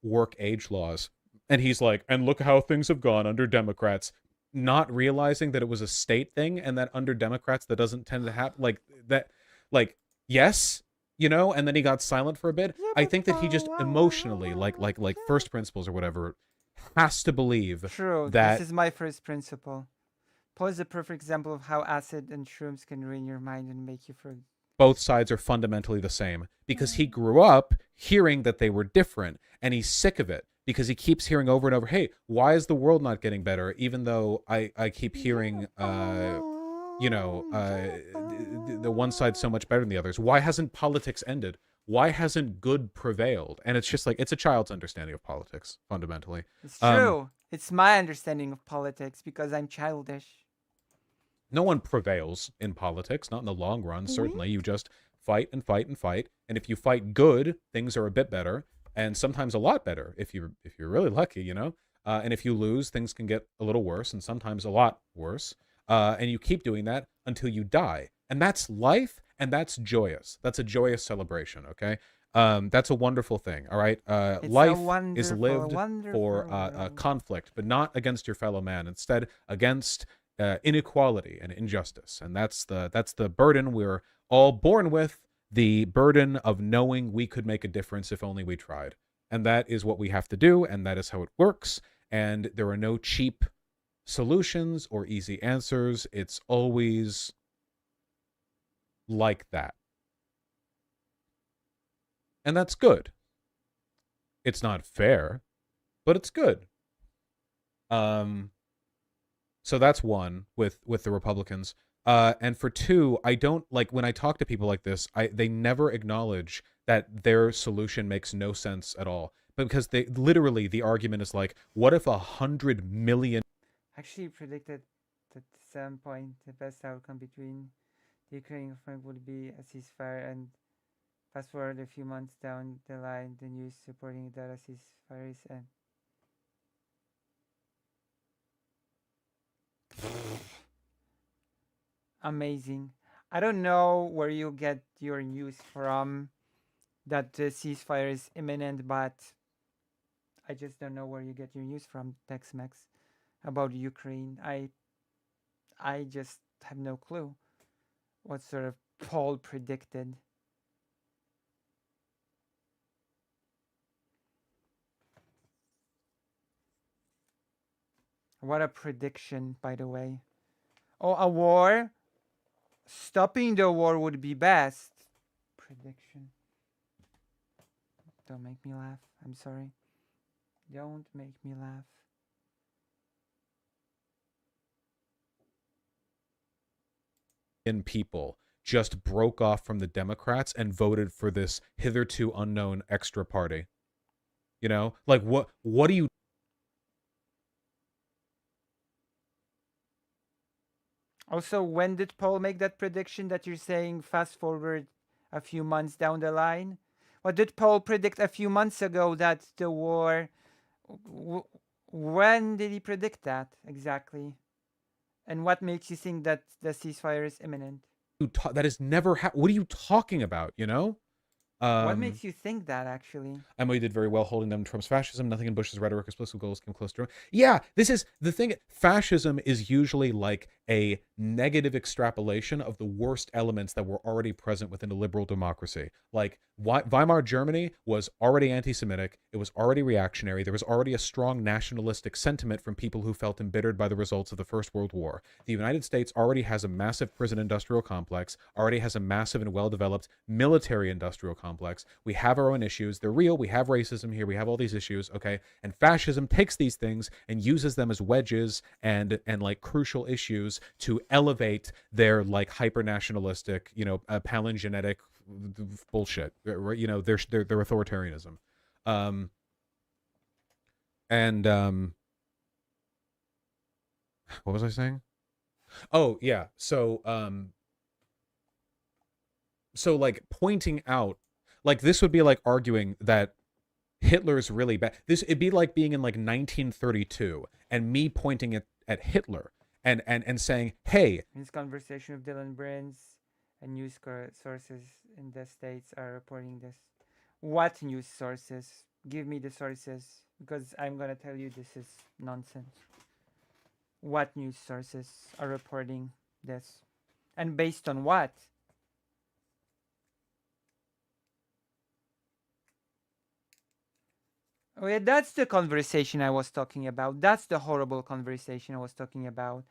work age laws, and he's like, and look how things have gone under Democrats, not realizing that it was a state thing, and that under Democrats that doesn't tend to happen like that. Like, yes, you know, and then he got silent for a bit. I think that he just emotionally like first principles or whatever has to believe True. that This is my first principle. Paul is a perfect example of how acid and shrooms can ruin your mind and make you forget. both sides are fundamentally the same, because he grew up hearing that they were different, and he's sick of it because he keeps hearing over and over, hey, why is the world not getting better, even though I keep hearing you know, the one side's so much better than the others. Why hasn't politics ended? Why hasn't good prevailed? And it's just like, it's a child's understanding of politics fundamentally. It's true. It's my understanding of politics because I'm childish. No one prevails in politics, not in the long run. Certainly, you just fight and fight and fight. And if you fight good, things are a bit better, and sometimes a lot better if you're really lucky, you know. And if you lose, things can get a little worse, and sometimes a lot worse. And you keep doing that until you die, and that's life, and that's joyous. That's a joyous celebration. Okay, that's a wonderful thing. All right, life is lived for conflict, but not against your fellow man. Instead, against inequality and injustice, and that's the burden we're all born with, the burden of knowing we could make a difference if only we tried. And that is what we have to do, and that is how it works. And there are no cheap solutions or easy answers. It's always like that, and that's good. It's not fair, but it's good. So that's one with the Republicans. And for two, I don't like when I talk to people like this, they never acknowledge that their solution makes no sense at all. Because they literally, the argument is like, what if 100 million Actually predicted that at some point the best outcome between the Ukrainian front would be a ceasefire, and fast forward a few months down the line, the news supporting that a ceasefire is end. Amazing. I don't know where you get your news from that the ceasefire is imminent, but I just don't know where you get your news from, Tex-Mex, about Ukraine. I just have no clue what sort of poll predicted. What a prediction, by the way. Oh, a war? Stopping the war would be best. Prediction. Don't make me laugh. I'm sorry. Don't make me laugh. People just broke off from the Democrats and voted for this hitherto unknown extra party. You know, like what do you? Also, when did Paul make that prediction that you're saying fast forward a few months down the line? What did Paul predict a few months ago that the war? When did he predict that exactly? And what makes you think that the ceasefire is imminent? That is never. What are you talking about? You know. What makes you think that, actually? Emily did very well holding them Trump's fascism. Nothing in Bush's rhetoric or political goals came close to it. Yeah, this is the thing. Fascism is usually like a negative extrapolation of the worst elements that were already present within a liberal democracy. Like Weimar Germany was already anti-Semitic. It was already reactionary. There was already a strong nationalistic sentiment from people who felt embittered by the results of the First World War. The United States already has a massive prison industrial complex, already has a massive and well-developed military industrial complex. We have our own issues. They're real. We have racism here. We have all these issues, okay? And fascism takes these things and uses them as wedges and like crucial issues to elevate their like hyper-nationalistic, you know, palingenetic bullshit, you know, their authoritarianism. What was I saying? Oh yeah, so like pointing out, like this would be like arguing that Hitler's really bad. It'd be like being in like 1932 and me pointing at Hitler and saying, hey, In this conversation with Dylan Brins and news sources in the States are reporting this. What news sources? Give me the sources, because I'm going to tell you this is nonsense. What news sources are reporting this? And based on what? Oh yeah, that's the conversation I was talking about. That's the horrible conversation I was talking about.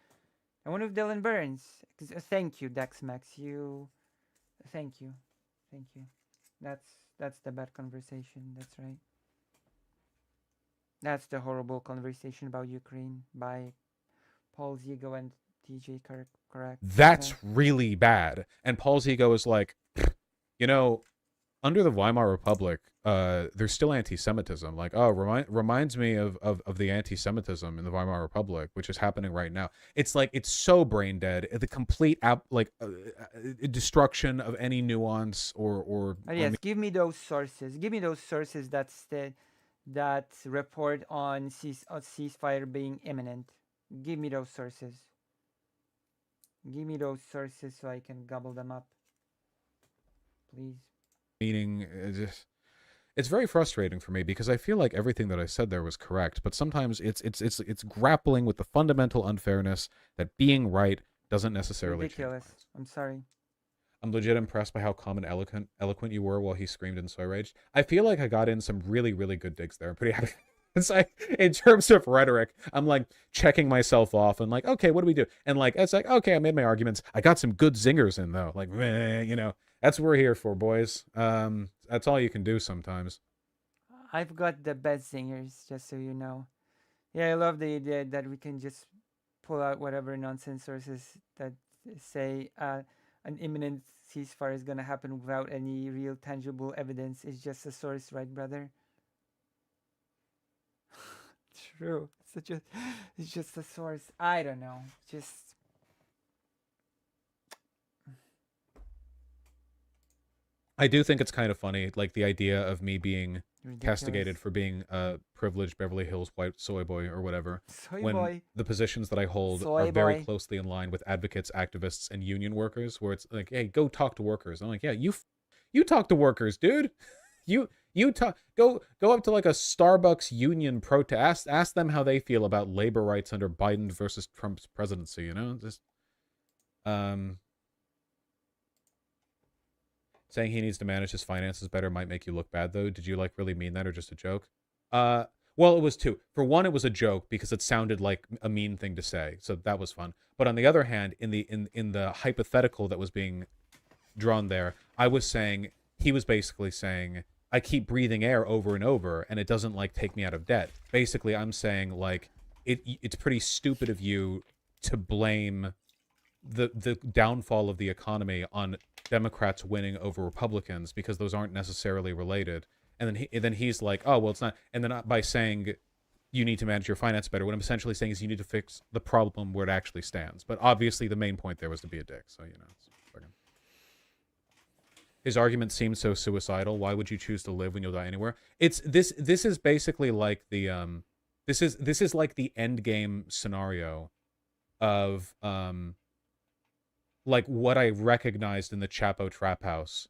And one of Dylan Burns. Thank you, Dexmax. Thank you. That's the bad conversation. That's right. That's the horrible conversation about Ukraine by Paul Zigo and TJ correct. that's really bad. And Paul's ego is like, you know, under the Weimar Republic, there's still anti-Semitism. Like, oh, reminds me of the anti-Semitism in the Weimar Republic, which is happening right now. It's like, it's so brain dead. The complete destruction of any nuance or yes, give me those sources. Give me those sources that report on ceasefire being imminent. Give me those sources. Give me those sources so I can gobble them up. Please. meaning it's very frustrating for me because I feel like everything that I said there was correct, but sometimes it's grappling with the fundamental unfairness that being right doesn't necessarily Ridiculous. change. I'm sorry. I'm legit impressed by how calm and eloquent you were while he screamed and soy raged. I feel like I got in some really, really good digs there. I'm pretty happy. It's like, in terms of rhetoric, I'm like checking myself off and like, okay, what do we do? And like, it's like, okay, I made my arguments. I got some good zingers in though. Like, you know, that's what we're here for, boys. That's all you can do sometimes. I've got the best singers, just so you know. Yeah, I love the idea that we can just pull out whatever nonsense sources that say an imminent ceasefire is gonna happen without any real tangible evidence. It's just a source, right, brother? True. It's just a source. I don't know. Just I do think it's kind of funny, like the idea of me being ridiculous. castigated for being a privileged Beverly Hills white soy boy or whatever, Soy when boy. the positions that I hold Soy are very boy. closely in line with advocates, activists, and union workers, where it's like, hey, go talk to workers. I'm like, yeah, you talk to workers, dude. You talk, go up to like a Starbucks union protest, ask them how they feel about labor rights under Biden versus Trump's presidency, you know? Just saying he needs to manage his finances better might make you look bad though. Did you like really mean that or just a joke? Well, it was two. For one, it was a joke because it sounded like a mean thing to say, so that was fun. But on the other hand, in the hypothetical that was being drawn there, I was saying, he was basically saying, I keep breathing air over and over, and it doesn't like take me out of debt. Basically, I'm saying like it's pretty stupid of you to blame the downfall of the economy on Democrats winning over Republicans, because those aren't necessarily related. And then he's like, oh well, it's not. And then by saying you need to manage your finance better, what I'm essentially saying is you need to fix the problem where it actually stands. But obviously, the main point there was to be a dick. So you know. His argument seems so suicidal. Why would you choose to live when you'll die anywhere? It's this is basically like the this is like the end game scenario of like what I recognized in the Chapo Trap House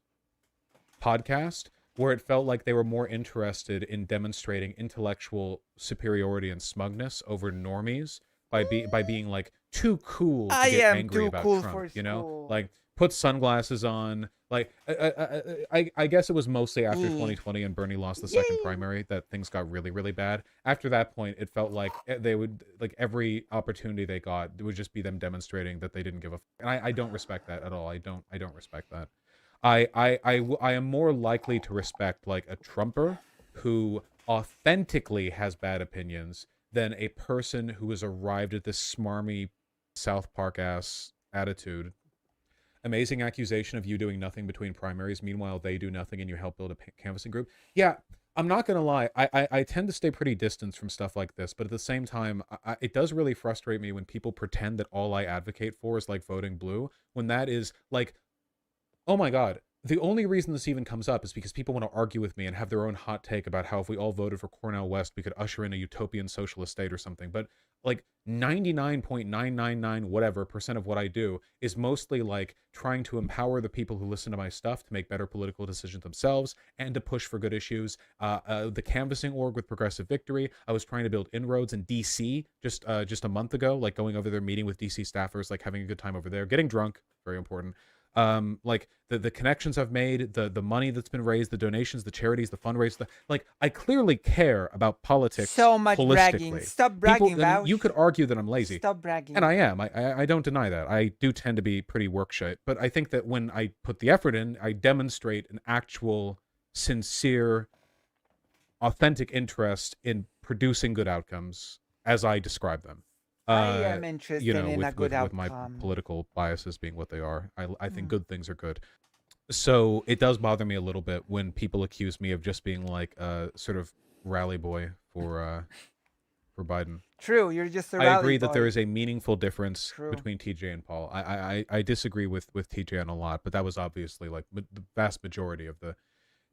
podcast, where it felt like they were more interested in demonstrating intellectual superiority and smugness over normies by being like too cool to get angry about Trump, you know? Like put sunglasses on. Like I guess it was mostly after 2020 and Bernie lost the second primary that things got really, really bad. After that point, it felt like they would, like, every opportunity they got, it would just be them demonstrating that they didn't give a and I don't respect that at all. I don't respect that. I am more likely to respect like a Trumper who authentically has bad opinions than a person who has arrived at this smarmy South Park ass attitude. Amazing accusation of you doing nothing between primaries. Meanwhile, they do nothing and you help build a canvassing group. Yeah, I'm not going to lie. I tend to stay pretty distant from stuff like this. But at the same time, it does really frustrate me when people pretend that all I advocate for is like voting blue. When that is like, oh my God. The only reason this even comes up is because people want to argue with me and have their own hot take about how if we all voted for Cornel West, we could usher in a utopian socialist state or something. But like 99.999 whatever % of what I do is mostly like trying to empower the people who listen to my stuff to make better political decisions themselves and to push for good issues. The canvassing org with Progressive Victory, I was trying to build inroads in DC just a month ago, like going over there, meeting with DC staffers, like having a good time over there, getting drunk, very important. Like the connections I've made, the money that's been raised, the donations, the charities, the fundraisers, like I clearly care about politics. So much bragging. Stop bragging, People, you could argue that I'm lazy. Stop bragging. And I am. I don't deny that. I do tend to be pretty work shit. But I think that when I put the effort in, I demonstrate an actual, sincere, authentic interest in producing good outcomes as I describe them. I am interested in a good outcome. With my political biases being what they are, I think good things are good. So it does bother me a little bit when people accuse me of just being like a sort of rally boy for Biden. True, you're just a rally boy. I agree that there is a meaningful difference between TJ and Paul. I disagree with TJ on a lot, but that was obviously like the vast majority of the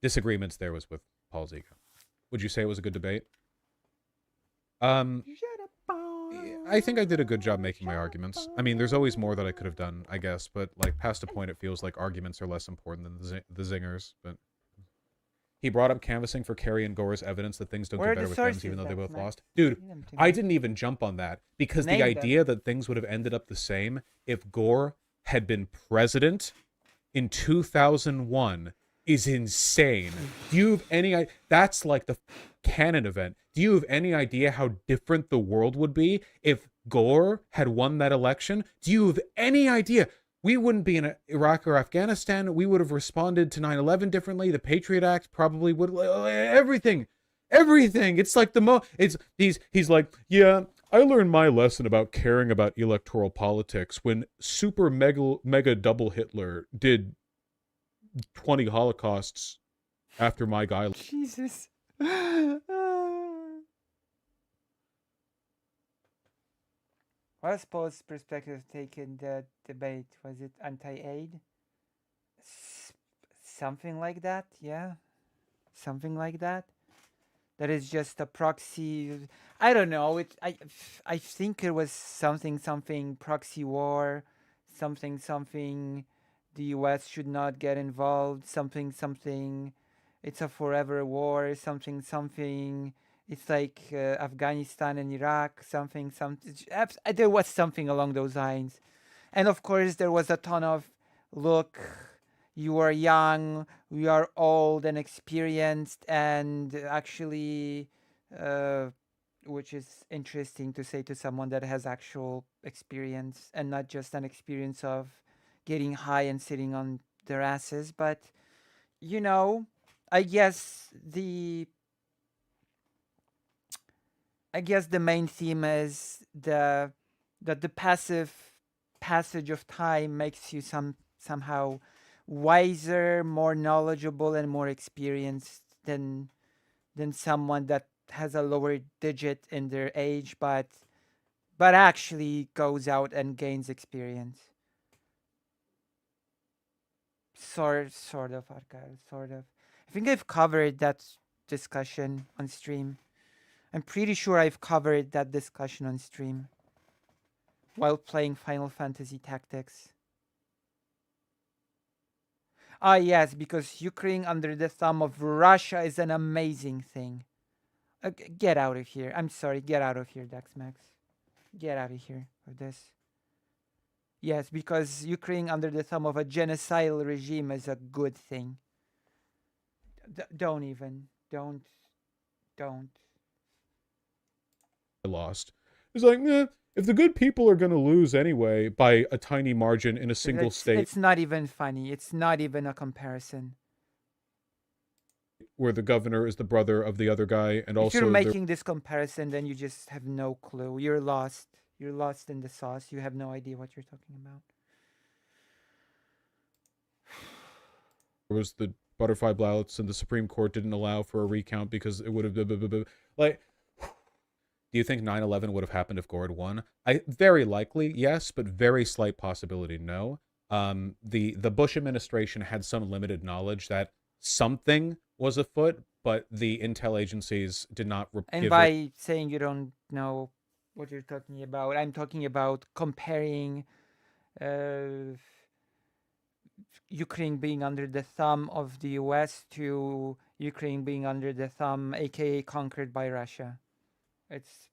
disagreements there was with Paul's ego. Would you say it was a good debate? I think I did a good job making my arguments. I mean, there's always more that I could have done, I guess, but like past a point, it feels like arguments are less important than the zingers. But he brought up canvassing for Kerry and Gore as evidence that things don't get better with them, even though they both lost. Dude, I didn't even jump on that because the idea that things would have ended up the same if Gore had been president in 2001 is insane. Do you have any? That's like the canon event. Do you have any idea how different the world would be if Gore had won that election? Do you have any idea? We wouldn't be in Iraq or Afghanistan. We would have responded to 9/11 differently. The Patriot Act probably would. Everything. It's like he's like, yeah, I learned my lesson about caring about electoral politics when super mega double Hitler did 20 holocausts after my guy. Jesus. What's Paul's perspective taken the debate? Was it anti-aid? Something like that, yeah. Something like that. That is just a proxy. I don't know. I think it was something proxy war, something. The U.S. should not get involved. Something. It's a forever war. Something. It's like Afghanistan and Iraq. Something. There was something along those lines, and of course there was a ton of look. You are young. We are old and experienced, and actually, which is interesting to say to someone that has actual experience and not just an experience of getting high and sitting on their asses. But you know, I guess the I guess the main theme is that the passive passage of time makes you somehow wiser, more knowledgeable, and more experienced than someone that has a lower digit in their age, but actually goes out and gains experience. Sort of, Arcar, sort of. I think I've covered that discussion on stream. I'm pretty sure I've covered that discussion on stream while playing Final Fantasy Tactics. Ah, yes, because Ukraine under the thumb of Russia is an amazing thing. Get out of here. I'm sorry, get out of here, Dexmax. Get out of here with this. Yes, because Ukraine under the thumb of a genocidal regime is a good thing. Don't even. Don't. Lost. It's like, if the good people are going to lose anyway by a tiny margin in a single state It's not even funny. It's not even a comparison. where the governor is the brother of the other guy, and If also you're they're- making this comparison, then you just have no clue. You're lost. You're lost in the sauce. You have no idea what you're talking about. there was the butterfly ballots, and the Supreme Court didn't allow for a recount because it would have like. Do you think 9/11 would have happened if Gore had won? Very likely, yes, but very slight possibility, no. The Bush administration had some limited knowledge that something was afoot, but the intel agencies did not And give by it. saying you don't know what you're talking about, I'm talking about comparing Ukraine being under the thumb of the US to Ukraine being under the thumb, aka conquered by Russia. It's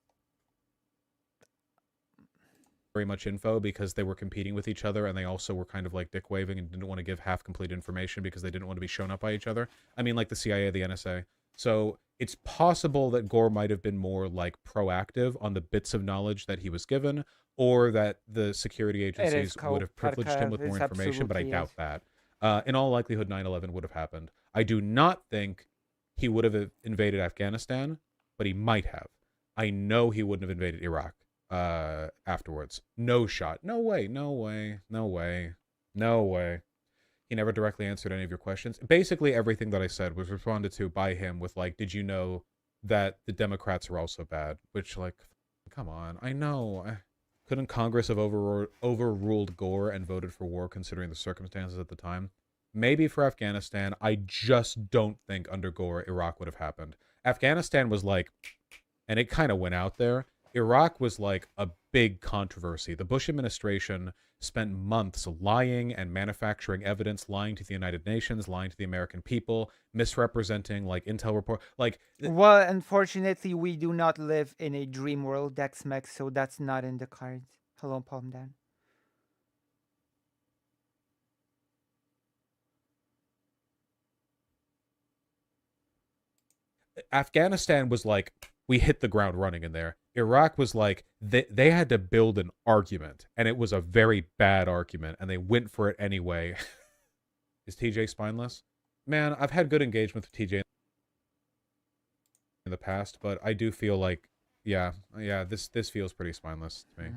Very much info because they were competing with each other, and they also were kind of like dick waving and didn't want to give half complete information because they didn't want to be shown up by each other. I mean, like the CIA, the NSA. So it's possible that Gore might have been more like proactive on the bits of knowledge that he was given, or that the security agencies would have privileged him with more information, but I doubt that. In all likelihood, 9/11 would have happened. I do not think he would have invaded Afghanistan, but he might have. I know he wouldn't have invaded Iraq afterwards. No shot. No way. He never directly answered any of your questions. Basically, everything that I said was responded to by him with like, did you know that the Democrats are also bad? Which, like, come on. I know. Couldn't Congress have overruled Gore and voted for war considering the circumstances at the time? Maybe for Afghanistan. I just don't think under Gore, Iraq would have happened. Afghanistan was like, and it kind of went out there. Iraq was like a big controversy. The Bush administration spent months lying and manufacturing evidence, lying to the United Nations, lying to the American people, misrepresenting like intel report. Like, well, unfortunately, we do not live in a dream world, Dexmex, so that's not in the cards. Hello, Palm Dan. Afghanistan was like, we hit the ground running in there. Iraq was like, they had to build an argument, and it was a very bad argument, and they went for it anyway. Is TJ spineless? Man, I've had good engagement with TJ in the past, but I do feel like, yeah, this feels pretty spineless to me.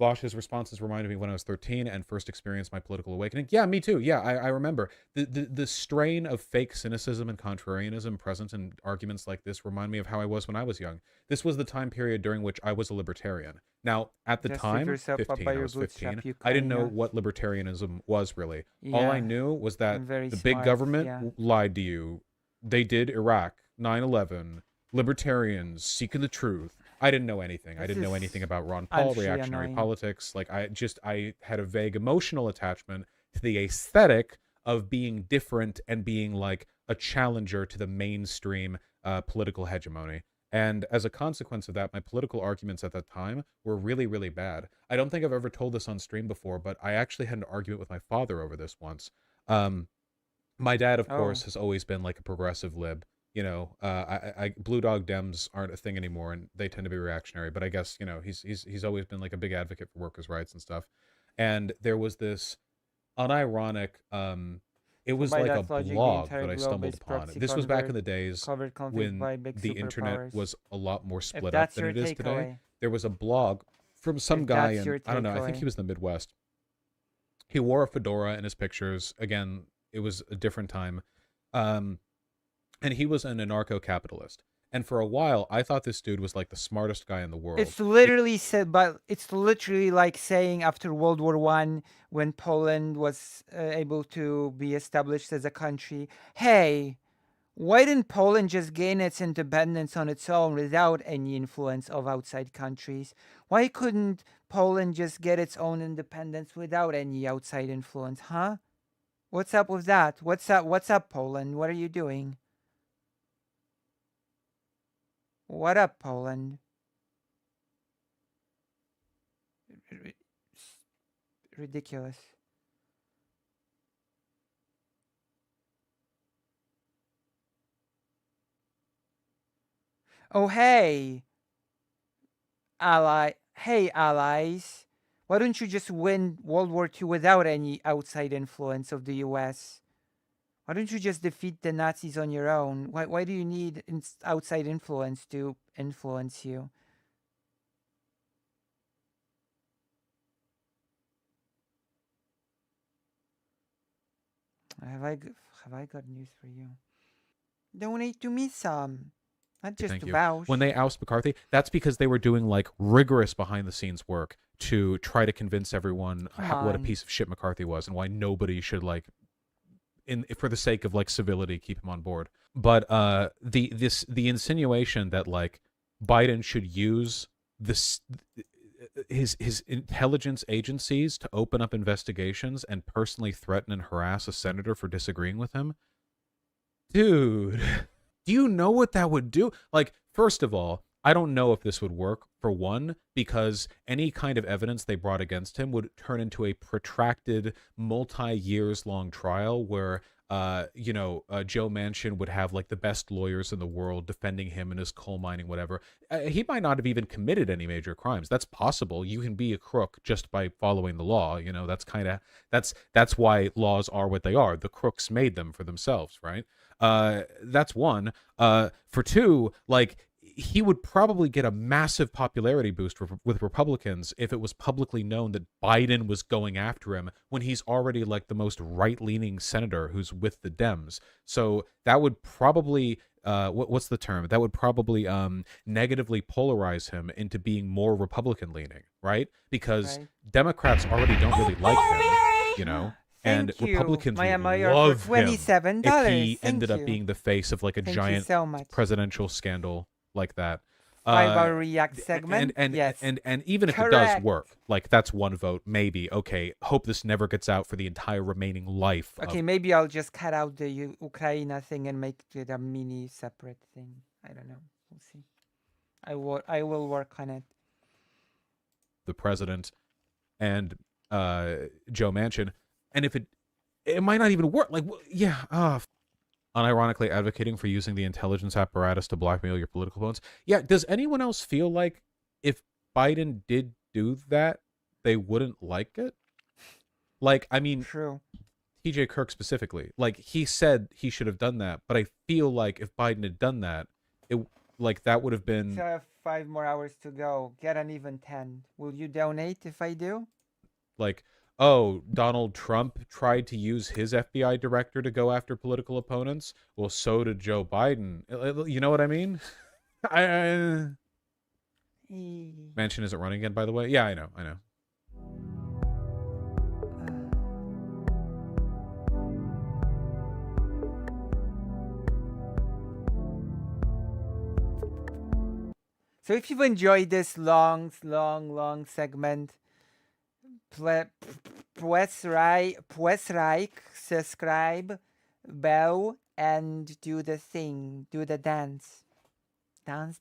Vosh's responses reminded me when I was 13 and first experienced my political awakening. Yeah, me too. Yeah, I remember. The strain of fake cynicism and contrarianism present in arguments like this remind me of how I was when I was young. This was the time period during which I was a libertarian. Now, at the Just time, figure yourself up 15, by I your was bootstrap, 15, you I didn't know kinda- what libertarianism was really. All I Yeah, knew was that I'm very the big smart, government yeah. lied to you. They did Iraq, 9/11, libertarians seeking the truth. I didn't know anything. I This didn't know is anything about Ron Paul, actually reactionary annoying. politics. Like, I had a vague emotional attachment to the aesthetic of being different and being like a challenger to the mainstream political hegemony. And as a consequence of that, my political arguments at that time were really, really bad. I don't think I've ever told this on stream before, but I actually had an argument with my father over this once. My dad, of course, Oh. has always been like a progressive lib. you know, Blue Dog Dems aren't a thing anymore, and they tend to be reactionary. But I guess, you know, he's always been like a big advocate for workers' rights and stuff. And there was this unironic, it So was by like a that logic, the blog entire that I globe stumbled is upon. proxy This was back in convert, the days covered conflict when by big the internet superpowers. was a lot more If split up that's than your it is today. takeaway, There was a blog from some if guy that's in, your I don't know, I think takeaway. he was in the Midwest. He wore a fedora in his pictures. Again, it was a different time. And he was an anarcho-capitalist. And for a while, I thought this dude was like the smartest guy in the world. It's literally said, but it's literally like saying after World War I, when Poland was able to be established as a country, hey, why didn't Poland just gain its independence on its own without any influence of outside countries? Why couldn't Poland just get its own independence without any outside influence, huh? What's up with that? What's up, Poland? What are you doing? What up, Poland? Ridiculous. Oh, hey, allies. Why don't you just win World War II without any outside influence of the US? Why don't you just defeat the Nazis on your own? Why do you need outside influence to influence you? Have I got news for you? Donate to me some. Not just Thank to you. vouch. When they oust McCarthy, that's because they were doing like rigorous behind the scenes work to try to convince everyone what a on. piece of shit McCarthy was and why nobody should like, for the sake of like civility, keep him on board. But the insinuation that like Biden should use this his intelligence agencies to open up investigations and personally threaten and harass a senator for disagreeing with him, dude. Do you know what that would do? Like, first of all, I don't know if this would work, for one, because any kind of evidence they brought against him would turn into a protracted, multi-years long trial where, Joe Manchin would have, like, the best lawyers in the world defending him in his coal mining, whatever. He might not have even committed any major crimes. That's possible. You can be a crook just by following the law. You know, that's why laws are what they are. The crooks made them for themselves, right? That's one. For two, like, he would probably get a massive popularity boost with Republicans if it was publicly known that Biden was going after him when he's already like the most right-leaning senator who's with the Dems. So that would probably what's the term? That would probably negatively polarize him into being more Republican-leaning, right? Because Right. Democrats already don't really like him, you know. And Thank you, Republicans Maya would Mayor, love for him $27. if he Thank ended up you. being the face of like a Thank you giant so much. presidential scandal like that. 5-hour React segment. Yes. And even if it does Correct. work, like that's one vote, maybe. Okay, hope this never gets out for the entire remaining life. Okay, maybe I'll just cut out the Ukraine thing and make it a mini separate thing. I don't know. We'll see. I will work on it. The president and Joe Manchin, and if it might not even work. Like, yeah, unironically advocating for using the intelligence apparatus to blackmail your political opponents. Yeah, does anyone else feel like if Biden did do that, they wouldn't like it? Like, I mean, True. TJ Kirk specifically, like he said he should have done that, but I feel like if Biden had done that, that would have been So I have 5 more hours to go. Get an even 10. Will you donate if I do? like, oh, Donald Trump tried to use his FBI director to go after political opponents. Well, so did Joe Biden. You know what I mean? Manchin isn't running again, by the way. Yeah, I know. So if you've enjoyed this long segment, press like, subscribe, bell, and do the thing, do the dance. Dance.